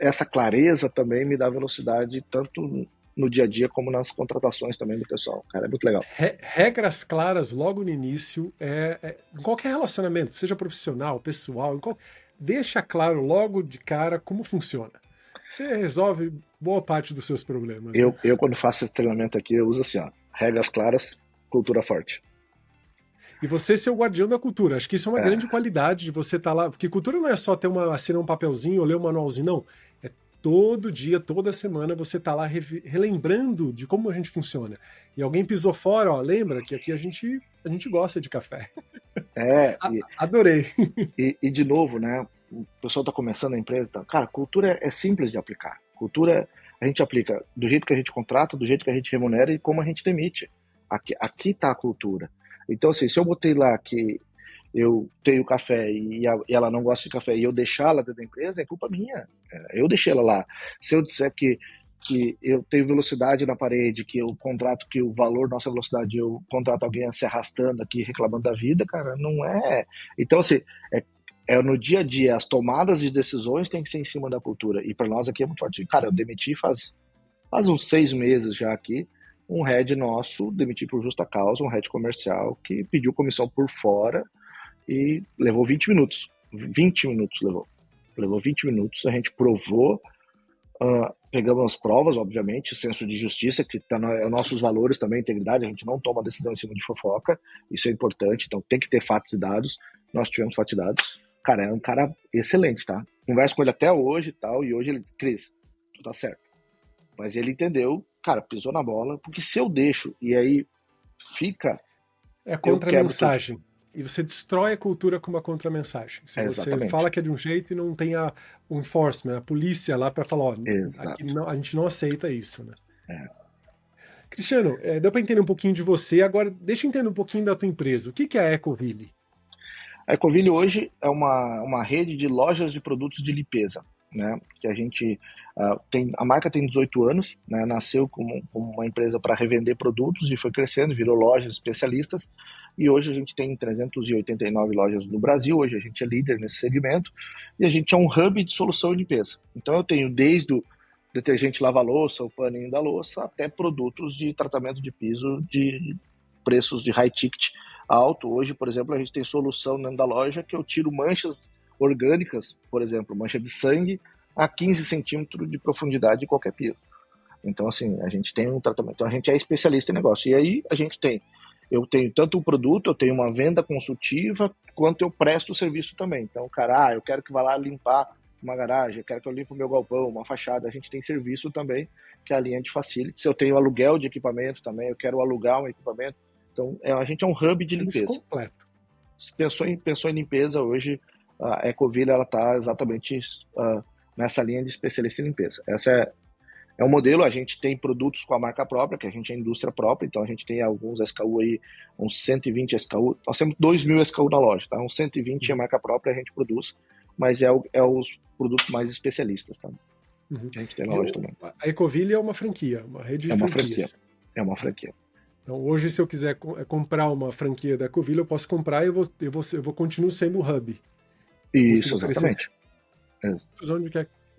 essa clareza também me dá velocidade, tanto no dia a dia como nas contratações também do pessoal. Cara, é muito legal. Regras claras logo no início, em qualquer relacionamento, seja profissional, pessoal, deixa claro logo de cara como funciona. Você resolve boa parte dos seus problemas. Eu quando faço esse treinamento aqui, eu uso assim, regras claras, cultura forte. E você ser o guardião da cultura. Acho que isso é uma grande qualidade de você estar lá. Porque cultura não é só assinar um papelzinho ou ler um manualzinho, não. É todo dia, toda semana, você tá lá relembrando de como a gente funciona. E alguém pisou fora, lembra que aqui a gente gosta de café. Adorei. E de novo, né? O pessoal tá começando a empresa. Cara, cultura é simples de aplicar. Cultura a gente aplica do jeito que a gente contrata, do jeito que a gente remunera e como a gente demite. Aqui tá a cultura. Então, assim, se eu botei lá que eu tenho café e ela não gosta de café e eu deixar ela dentro da empresa, é culpa minha. Eu deixei ela lá. Se eu disser que eu tenho velocidade na parede, que eu contrato que o valor da nossa velocidade, eu contrato alguém se arrastando aqui, reclamando da vida, cara, não é. Então, assim, é no dia a dia, as tomadas de decisões têm que ser em cima da cultura. E para nós aqui é muito forte. Cara, eu demiti faz uns 6 meses já aqui, um head nosso, demiti por justa causa, um head comercial, que pediu comissão por fora e levou 20 minutos. 20 minutos levou. Levou 20 minutos, a gente provou, pegamos as provas, obviamente, senso de justiça, que tá nossos valores também, integridade, a gente não toma decisão em cima de fofoca, isso é importante, então tem que ter fatos e dados, nós tivemos fatos e dados. Cara, é um cara excelente, tá? Converso com ele até hoje e tal, e hoje ele, Cris, tu tá certo. Mas ele entendeu, cara, pisou na bola, porque se eu deixo e aí fica... É a contra-mensagem. E você destrói a cultura com uma contra-mensagem. Se você exatamente. fala que é de um jeito e não tem o enforcement, a polícia lá para falar, ó, aqui não, a gente não aceita isso, né? Cristiano, deu para entender um pouquinho de você, agora deixa eu entender um pouquinho da tua empresa. O que é a Ecoville? A Ecoville hoje é uma rede de lojas de produtos de limpeza, né? Que a gente a marca tem 18 anos, né? Nasceu como uma empresa para revender produtos e foi crescendo, virou lojas especialistas, e hoje a gente tem 389 lojas no Brasil, hoje a gente é líder nesse segmento, e a gente é um hub de solução de limpeza. Então eu tenho desde o detergente lava-louça, o paninho da louça, até produtos de tratamento de piso de preços de high ticket alto. Hoje, por exemplo, a gente tem solução dentro da loja que eu tiro manchas orgânicas, por exemplo, mancha de sangue, a 15 centímetros de profundidade de qualquer piso. Então, assim, a gente tem um tratamento, então a gente é especialista em negócio. E aí eu tenho tanto o produto, eu tenho uma venda consultiva, quanto eu presto o serviço também. Então, o cara, eu quero que vá lá limpar uma garagem, eu quero que eu limpe o meu galpão, uma fachada. A gente tem serviço também, que é a linha de facilities. Se eu tenho aluguel de equipamento também, eu quero alugar um equipamento. Então, a gente é um hub de limpeza. Completo. Se pensou em limpeza, hoje a Ecoville está exatamente nessa linha de especialista em limpeza. Essa é um modelo. A gente tem produtos com a marca própria, que a gente é indústria própria, então a gente tem alguns SKU aí, uns 120 SKU, nós temos 2.000 SKU na loja, tá? Uns 120 é marca própria, a gente produz, mas é os produtos mais especialistas, tá? A gente tem na loja também. A Ecoville é uma franquia, uma rede de franquias. É uma franquia. Então hoje, se eu quiser comprar uma franquia da Ecoville, eu posso comprar e eu vou continuar sendo o hub. Isso, exatamente. Onde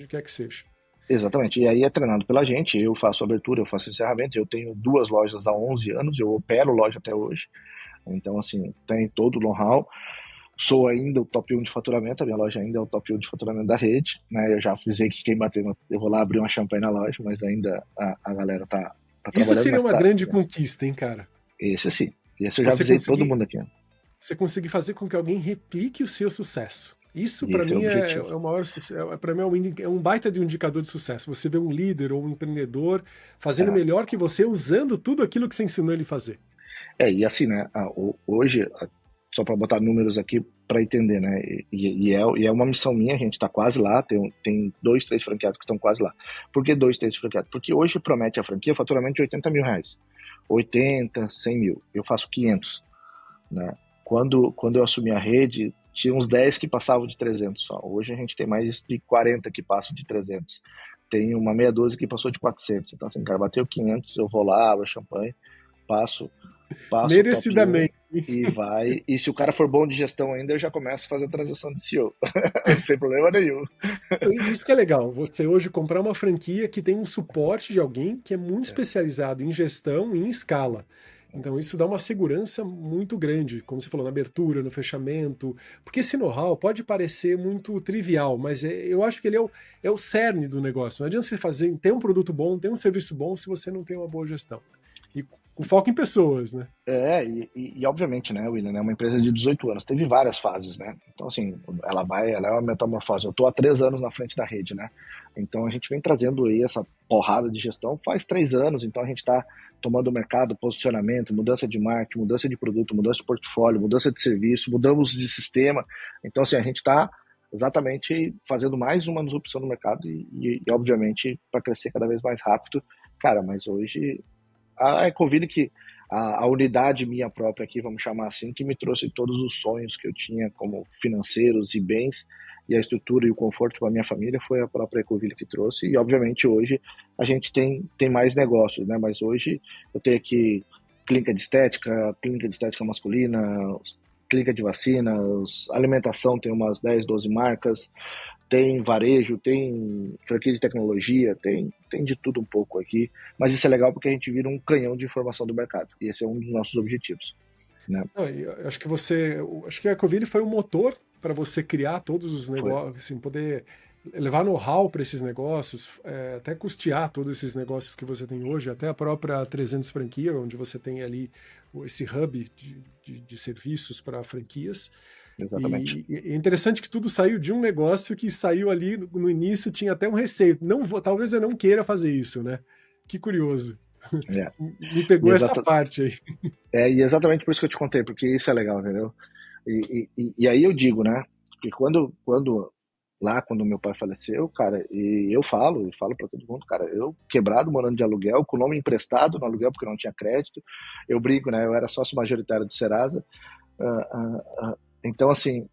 quer que seja. Exatamente, e aí é treinado pela gente, eu faço abertura, eu faço encerramento, eu tenho 2 lojas há 11 anos, eu opero loja até hoje, então assim, tem todo o know-how, sou ainda o top 1 de faturamento, a minha loja ainda é o top 1 de faturamento da rede, né? Eu já avisei que quem bater, eu vou lá abrir uma champanhe na loja, mas ainda a galera tá isso seria uma grande conquista, hein, cara? Esse sim, esse eu já avisei todo mundo aqui. Você conseguir fazer com que alguém replique o seu sucesso. Isso para mim é o maior sucesso. Para mim é um baita de um indicador de sucesso. Você vê um líder ou um empreendedor fazendo melhor que você, usando tudo aquilo que você ensinou ele a fazer. E assim, né? Hoje, só para botar números aqui para entender, né? E é uma missão minha, a gente está quase lá. Tem 2, 3 franqueados que estão quase lá. Por que 2, 3 franqueados? Porque hoje promete a franquia faturamento de R$80 mil. 80, 100 mil. Eu faço 500, né? Quando eu assumi a rede, tinha uns 10 que passavam de 300 só. Hoje a gente tem mais de 40 que passam de 300. Tem uma meia dúzia que passou de 400. Então, assim, cara, bateu 500, eu vou lá, abro champanhe, passo merecidamente. E vai. E se o cara for bom de gestão ainda, eu já começo a fazer a transição de CEO. Sem problema nenhum. Isso que é legal. Você hoje comprar uma franquia que tem um suporte de alguém que é muito especializado em gestão e em escala. Então isso dá uma segurança muito grande, como você falou, na abertura, no fechamento, porque esse know-how pode parecer muito trivial, mas eu acho que ele é o cerne do negócio. Não adianta você ter um produto bom, ter um serviço bom, se você não tem uma boa gestão. E com foco em pessoas, né? E obviamente, né, William, é uma empresa de 18 anos, teve várias fases, né? Então, assim, ela é uma metamorfose. Eu tô há 3 anos na frente da rede, né? Então, a gente vem trazendo aí essa porrada de gestão faz 3 anos, então a gente tá tomando o mercado, posicionamento, mudança de marketing, mudança de produto, mudança de portfólio, mudança de serviço, mudamos de sistema. Então, assim, a gente tá exatamente fazendo mais uma disrupção no mercado e obviamente, para crescer cada vez mais rápido. Cara, mas hoje a Ecoville, que a unidade minha própria aqui, vamos chamar assim, que me trouxe todos os sonhos que eu tinha como financeiros e bens, e a estrutura e o conforto para minha família, foi a própria Ecoville que trouxe. E obviamente hoje a gente tem mais negócios, né? Mas hoje eu tenho aqui clínica de estética masculina, clínica de vacinas, alimentação tem umas 10, 12 marcas, tem varejo, tem franquia de tecnologia, tem de tudo um pouco aqui, mas isso é legal porque a gente vira um canhão de informação do mercado, e esse é um dos nossos objetivos, né? Não, eu acho que acho que a Ecoville foi o motor para você criar todos os negócios, assim, poder levar know-how para esses negócios, até custear todos esses negócios que você tem hoje, até a própria 300 Franquia, onde você tem ali esse hub de serviços para franquias. Exatamente. E é interessante que tudo saiu de um negócio que saiu ali no início, tinha até um receio. Talvez eu não queira fazer isso, né? Que curioso. É. Me pegou essa parte aí. E exatamente por isso que eu te contei, porque isso é legal, entendeu? E aí eu digo, né? Que quando meu pai faleceu, cara, e eu falo para todo mundo, cara, eu quebrado, morando de aluguel, com o nome emprestado no aluguel porque não tinha crédito, eu brinco, né? Eu era sócio majoritário do Serasa. Então, assim,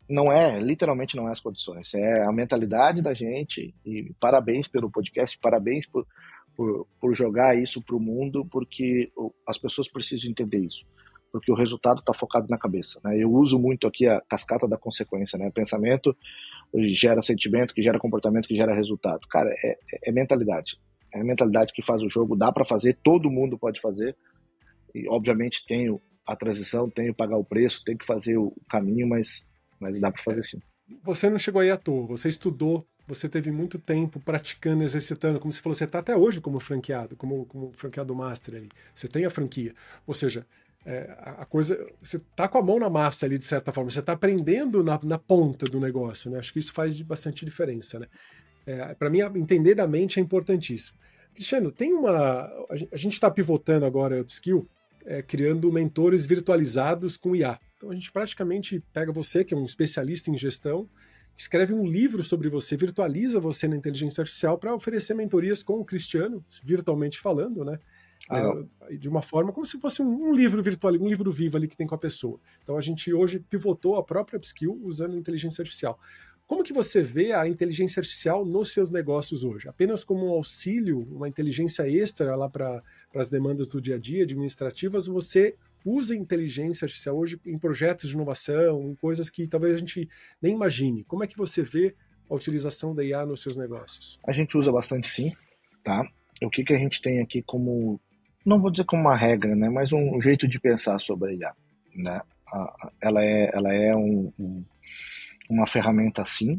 literalmente não é as condições, é a mentalidade da gente, e parabéns pelo podcast, parabéns por jogar isso para o mundo, porque as pessoas precisam entender isso, porque o resultado está focado na cabeça, né? Eu uso muito aqui a cascata da consequência, né? Pensamento gera sentimento, que gera comportamento, que gera resultado. Cara, é mentalidade. É a mentalidade que faz o jogo, dá para fazer, todo mundo pode fazer, e obviamente tem a transição, tem que pagar o preço, tem que fazer o caminho, mas dá para fazer sim. Você não chegou aí à toa, você estudou, você teve muito tempo praticando, exercitando, como você falou, você está até hoje como franqueado, como franqueado master ali, você tem a franquia, ou seja, a coisa, você está com a mão na massa ali de certa forma, você está aprendendo na ponta do negócio, né? Acho que isso faz bastante diferença, né? Para mim, entender da mente é importantíssimo. Cristiano, a gente está pivotando agora a Upskill, criando mentores virtualizados com IA. Então a gente praticamente pega você, que é um especialista em gestão, escreve um livro sobre você, virtualiza você na inteligência artificial para oferecer mentorias com o Cristiano, virtualmente falando, né? De uma forma como se fosse um livro virtual, um livro vivo ali que tem com a pessoa. Então a gente hoje pivotou a própria Upskill usando inteligência artificial. Como que você vê a inteligência artificial nos seus negócios hoje? Apenas como um auxílio, uma inteligência extra lá para as demandas do dia a dia, administrativas, você usa a inteligência artificial hoje em projetos de inovação, em coisas que talvez a gente nem imagine. Como é que você vê a utilização da IA nos seus negócios? A gente usa bastante sim, tá? O que a gente tem aqui como, não vou dizer como uma regra, né, mas um jeito de pensar sobre a IA, né? Ela é uma ferramenta sim,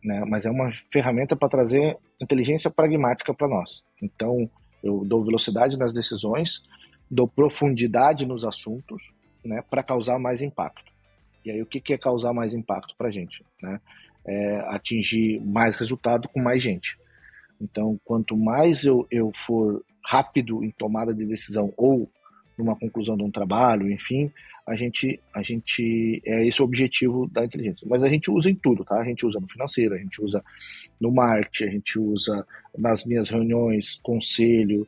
né, mas é uma ferramenta para trazer inteligência pragmática para nós. Então, eu dou velocidade nas decisões, dou profundidade nos assuntos, né, para causar mais impacto. E aí, o que é causar mais impacto para a gente, né? É atingir mais resultado com mais gente. Então, quanto mais eu for rápido em tomada de decisão ou numa conclusão de um trabalho, enfim, a gente é esse o objetivo da inteligência. Mas a gente usa em tudo, tá? A gente usa no financeiro, a gente usa no marketing, a gente usa nas minhas reuniões, conselho.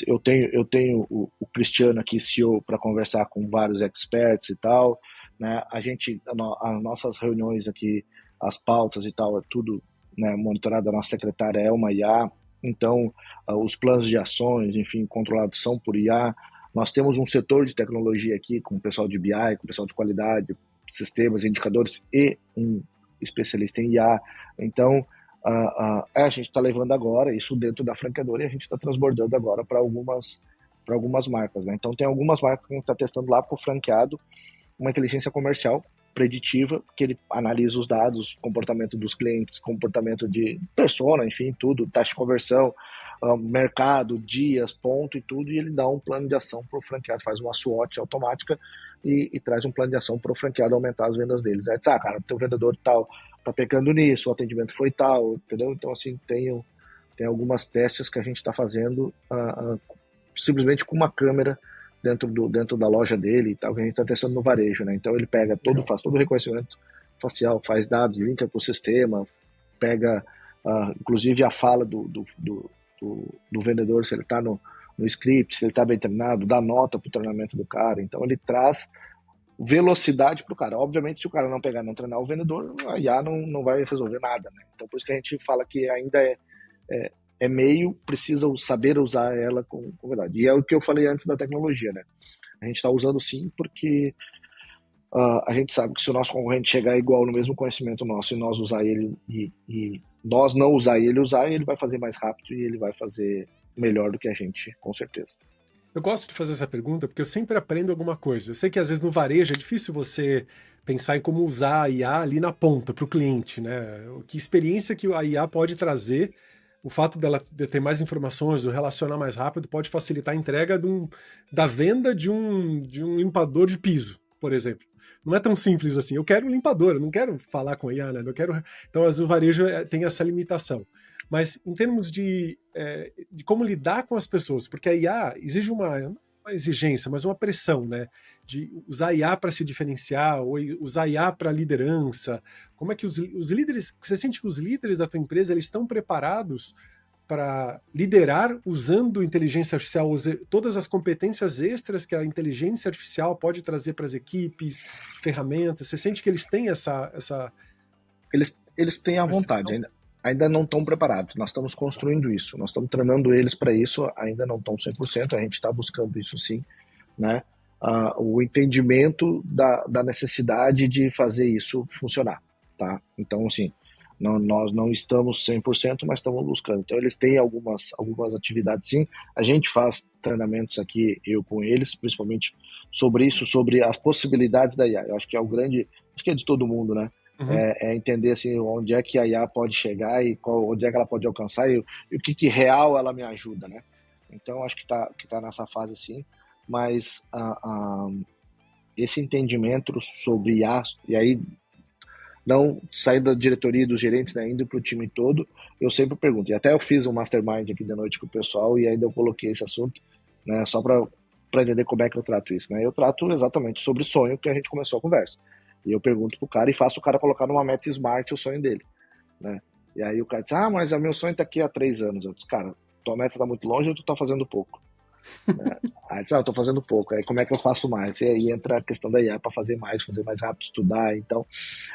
Eu tenho o Cristiano aqui, CEO, para conversar com vários experts e tal, né? As nossas reuniões aqui, as pautas e tal, é tudo, né, monitorado. A nossa secretária é uma IA, então os planos de ações, enfim, controlados são por IA. Nós temos um setor de tecnologia aqui, com o pessoal de BI, com o pessoal de qualidade, sistemas, indicadores e um especialista em IA. Então, a gente está levando agora isso dentro da franqueadora e a gente está transbordando agora para algumas marcas, né? Então, tem algumas marcas que a gente está testando lá para o franqueado, uma inteligência comercial preditiva, que ele analisa os dados, comportamento dos clientes, comportamento de persona, enfim, tudo, taxa de conversão, mercado, dias, ponto e tudo, e ele dá um plano de ação para o franqueado, faz uma SWOT automática e traz um plano de ação para o franqueado aumentar as vendas deles. Aí diz, cara, o teu vendedor tal tá pecando nisso, o atendimento foi tal, entendeu? Então, assim, tem algumas testes que a gente está fazendo simplesmente com uma câmera dentro da loja dele e tal, que a gente está testando no varejo, né? Então ele faz todo o reconhecimento facial, faz dados, linka com o sistema, pega inclusive a fala do vendedor, se ele está no script, se ele está bem treinado, dá nota para o treinamento do cara. Então ele traz velocidade para o cara. Obviamente, se o cara não treinar o vendedor, a IA não vai resolver nada, né? Então por isso que a gente fala que ainda meio, precisa saber usar ela com verdade. E é o que eu falei antes da tecnologia, né? A gente está usando sim porque A gente sabe que se o nosso concorrente chegar igual no mesmo conhecimento nosso e nós usar ele e nós não usar e ele usar, ele vai fazer mais rápido e ele vai fazer melhor do que a gente, com certeza. Eu gosto de fazer essa pergunta porque eu sempre aprendo alguma coisa. Eu sei que às vezes no varejo é difícil você pensar em como usar a IA ali na ponta para o cliente, né? Que experiência que a IA pode trazer, o fato dela de ter mais informações, ou relacionar mais rápido, pode facilitar a entrega da venda de um limpador de piso, por exemplo. Não é tão simples assim. Eu quero um limpador, eu não quero falar com a IA, né? Eu quero... Então, às vezes, o varejo tem essa limitação. Mas em termos de como lidar com as pessoas, porque a IA exige uma exigência, mas uma pressão, né? De usar IA para se diferenciar, ou usar IA para liderança. Como é que os líderes, você sente que os líderes da tua empresa eles estão preparados para liderar usando inteligência artificial, todas as competências extras que a inteligência artificial pode trazer para as equipes, ferramentas? Você sente que eles têm essa Eles têm a percepção? vontade, ainda não estão preparados. Nós estamos construindo isso, nós estamos treinando eles para isso, ainda não estão 100%, a gente está buscando isso sim, né? O entendimento da necessidade de fazer isso funcionar, tá? Então, assim, nós não estamos 100%, mas estamos buscando. Então, eles têm algumas atividades, sim. A gente faz treinamentos aqui, eu com eles, principalmente sobre isso, sobre as possibilidades da IA. Eu acho que é o grande, acho que é de todo mundo, né? Uhum. Entender assim, onde é que a IA pode chegar e onde é que ela pode alcançar e o que real ela me ajuda, né? Então, acho que tá nessa fase, sim. Mas esse entendimento sobre IA, e aí não sair da diretoria e dos gerentes, né, indo para o time todo, eu sempre pergunto. E até eu fiz um mastermind aqui de noite com o pessoal e ainda eu coloquei esse assunto, né, só para entender como é que eu trato isso. Né? Eu trato exatamente sobre sonho que a gente começou a conversa. E eu pergunto pro cara e faço o cara colocar numa meta smart o sonho dele. Né? E aí o cara diz, mas o meu sonho tá aqui há 3 anos. Eu disse, cara, tua meta tá muito longe ou tu tá fazendo pouco? Aí eu tô fazendo pouco, aí como é que eu faço mais? E aí entra a questão da IA para fazer mais rápido, estudar. Então,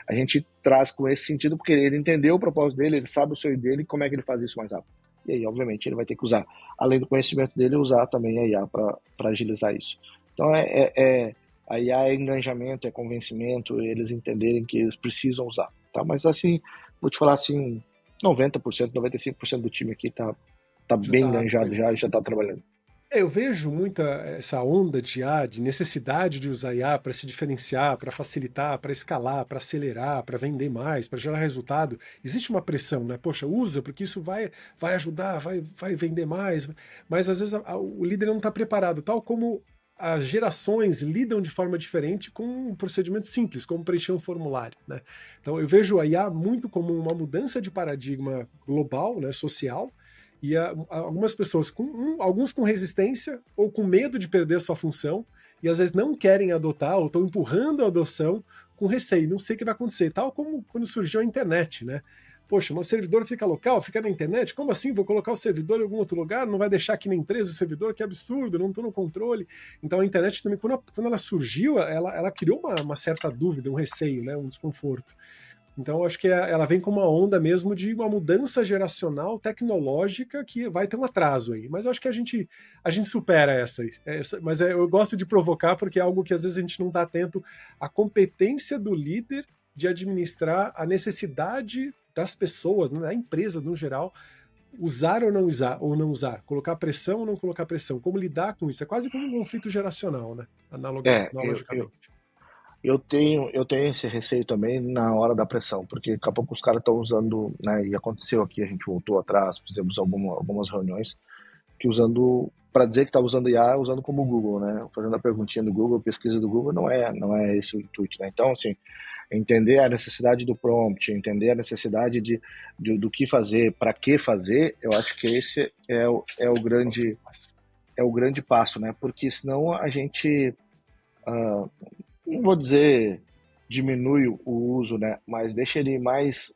a gente traz com esse sentido, porque ele entendeu o propósito dele, ele sabe o sonho dele e como é que ele faz isso mais rápido. E aí, obviamente, ele vai ter que usar, além do conhecimento dele, usar também a IA para agilizar isso. Então, a IA é engajamento, é convencimento, eles entenderem que eles precisam usar. Tá? Mas, assim, vou te falar assim, 90%, 95% do time aqui tá Já bem está apto a enganjado isso. já tá trabalhando. Eu vejo muita essa onda de IA, de necessidade de usar IA para se diferenciar, para facilitar, para escalar, para acelerar, para vender mais, para gerar resultado. Existe uma pressão, né? Poxa, usa, porque isso vai ajudar, vai vender mais. Mas às vezes o líder não está preparado, tal como as gerações lidam de forma diferente com um procedimento simples, como preencher um formulário, né? Então eu vejo a IA muito como uma mudança de paradigma global, né, social, e algumas pessoas, alguns com resistência ou com medo de perder a sua função, e às vezes não querem adotar ou estão empurrando a adoção com receio, não sei o que vai acontecer. Tal como quando surgiu a internet, né? Poxa, meu servidor fica local, fica na internet? Como assim? Vou colocar o servidor em algum outro lugar? Não vai deixar aqui na empresa o servidor? Que absurdo, não estou no controle. Então a internet também, quando ela surgiu, ela criou uma certa dúvida, um receio, né? Um desconforto. Então, eu acho que ela vem com uma onda mesmo de uma mudança geracional tecnológica que vai ter um atraso aí. Mas eu acho que a gente supera essa. Mas eu gosto de provocar porque é algo que às vezes a gente não está atento à competência do líder de administrar a necessidade das pessoas, né, da empresa no geral, usar ou não usar, colocar pressão ou não colocar pressão, como lidar com isso. É quase como um conflito geracional, né? É, Analogicamente. eu tenho esse receio também na hora da pressão, porque daqui a pouco os caras estão usando, né, e aconteceu aqui, a gente voltou atrás, fizemos algumas reuniões, que usando, para dizer que está usando IA, usando como Google, né, fazendo a perguntinha do Google, pesquisa do Google, não é esse o intuito, né, então, assim, entender a necessidade do prompt, entender a necessidade do que fazer, para que fazer, eu acho que esse é o grande passo, né, porque senão a gente... não vou dizer diminui o uso, né? Mas deixa ele mais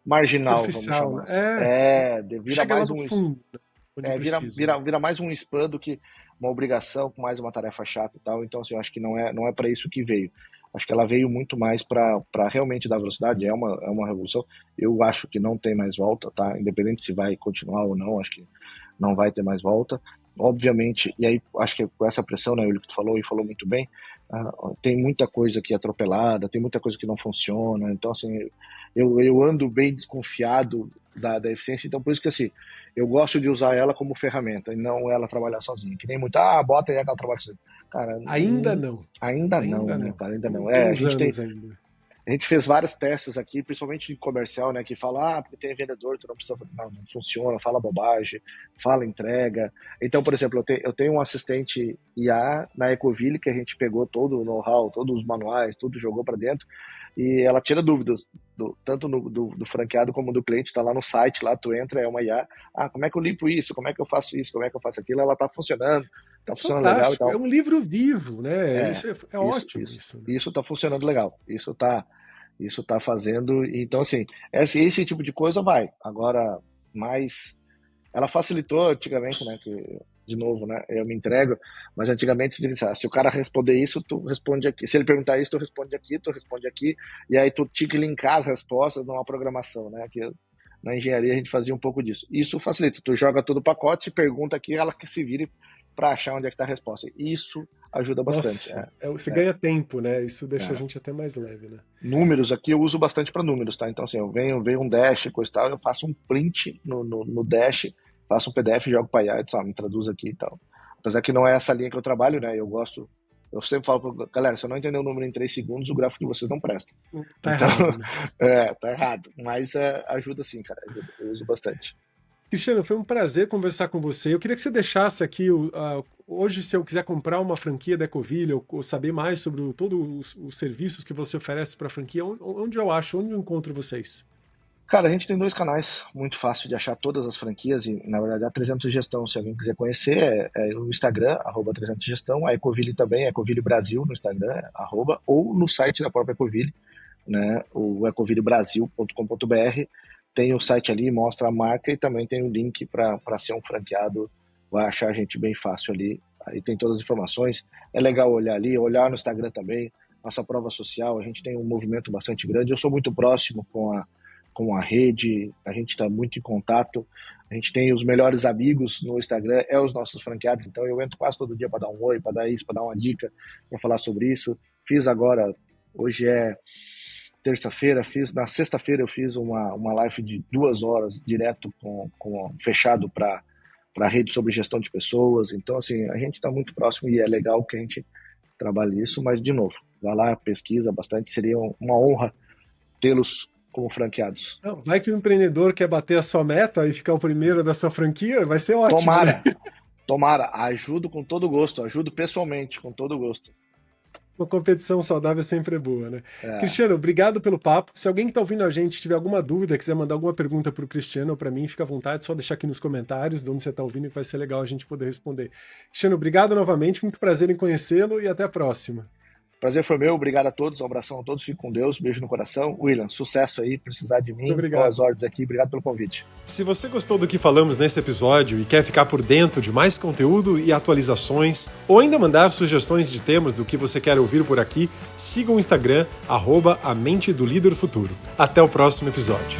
marginal, vamos Superficial, chamar né? assim. Vira Chega lá mais no fundo, né, onde precisa. vira mais um spam do que uma obrigação, com mais uma tarefa chata e tal. Então, assim, eu acho que não é para isso que veio. Acho que ela veio muito mais para realmente dar velocidade, é uma revolução. Eu acho que não tem mais volta, tá? Independente se vai continuar ou não, acho que não vai ter mais volta. obviamente, e aí acho que com essa pressão, né, o que tu falou e falou muito bem, tem muita coisa aqui atropelada, tem muita coisa que não funciona, então assim, eu ando bem desconfiado da eficiência, então por isso que assim, eu gosto de usar ela como ferramenta e não ela trabalhar sozinha, que nem muito, bota aí que ela trabalha sozinha. Cara, Ainda não. Ainda não, né, cara, ainda não. Tem A uns gente tem, anos ainda. a gente fez vários testes aqui, principalmente em comercial, né? Que fala, porque tem vendedor, tu não precisa. Não funciona, fala bobagem, fala entrega. Então, por exemplo, eu tenho um assistente IA na Ecoville que a gente pegou todo o know-how, todos os manuais, tudo jogou para dentro. E ela tira dúvidas, tanto do franqueado como do cliente, está lá no site, lá tu entra, é uma IA. Como é que eu limpo isso? Como é que eu faço isso? Como é que eu faço aquilo? Ela tá funcionando legal e tal. É um livro vivo, né? Isso é ótimo. Isso tá funcionando legal. Isso tá fazendo. Então, assim, esse tipo de coisa vai. Agora, mais. Ela facilitou antigamente, né? Que, de novo, né? Eu me entrego, mas antigamente se o cara responder isso, tu responde aqui. Se ele perguntar isso, tu responde aqui, e aí tu tinha que linkar as respostas numa programação, né? Que na engenharia a gente fazia um pouco disso. Isso facilita. Tu joga todo o pacote, pergunta aqui, ela que se vire para achar onde é que tá a resposta. Isso ajuda bastante. Nossa, você ganha tempo, né? Isso deixa a gente até mais leve, né? Números aqui eu uso bastante para números, tá? Então, assim, eu venho um dash, coisa e tal, eu faço um print no dash, faço um PDF, jogo para IA, me traduz aqui e tal. Apesar que não é essa linha que eu trabalho, né? Eu sempre falo pra galera, se eu não entender o número em 3 segundos, o gráfico de vocês não presta. Tá errado, né? Tá errado. Mas ajuda sim, cara. Eu uso bastante. Cristiano, foi um prazer conversar com você. Eu queria que você deixasse aqui, hoje, se eu quiser comprar uma franquia da Ecoville ou saber mais sobre todos os serviços que você oferece para a franquia, onde eu encontro vocês? Cara, a gente tem 2 canais, muito fácil de achar todas as franquias e, na verdade, a 300 Gestão, se alguém quiser conhecer, é o Instagram, @300 Gestão, a Ecoville também, Ecoville Brasil no Instagram, ou no site da própria Ecoville, né, o ecovillebrasil.com.br, tem o site ali, mostra a marca e também tem um link para ser um franqueado, vai achar a gente bem fácil ali, aí tem todas as informações, é legal olhar ali, olhar no Instagram também, nossa prova social, a gente tem um movimento bastante grande, eu sou muito próximo com a rede, a gente está muito em contato, a gente tem os melhores amigos no Instagram, os nossos franqueados, então eu entro quase todo dia para dar um oi, para dar isso, para dar uma dica, para falar sobre isso. Fiz agora, hoje é terça-feira, na sexta-feira eu fiz uma live de 2 horas direto fechado para a rede sobre gestão de pessoas, então assim, a gente está muito próximo e é legal que a gente trabalhe isso, mas de novo, vai lá, pesquisa bastante, seria uma honra tê-los como franqueados. Não, vai que o empreendedor quer bater a sua meta e ficar o primeiro da sua franquia, vai ser ótimo. Tomara, ajudo com todo gosto, ajudo pessoalmente, com todo gosto. Uma competição saudável sempre é boa, né? Cristiano, obrigado pelo papo. Se alguém que está ouvindo a gente tiver alguma dúvida, quiser mandar alguma pergunta para o Cristiano ou para mim, fica à vontade, só deixar aqui nos comentários de onde você está ouvindo, que vai ser legal a gente poder responder. Cristiano, obrigado novamente, muito prazer em conhecê-lo e até a próxima. Prazer foi meu, obrigado a todos, um abração a todos, fique com Deus, beijo no coração. William, sucesso aí, precisar de mim, boas ordens aqui, obrigado pelo convite. Se você gostou do que falamos nesse episódio e quer ficar por dentro de mais conteúdo e atualizações, ou ainda mandar sugestões de temas do que você quer ouvir por aqui, siga o Instagram, @a mente do líder futuro. Até o próximo episódio.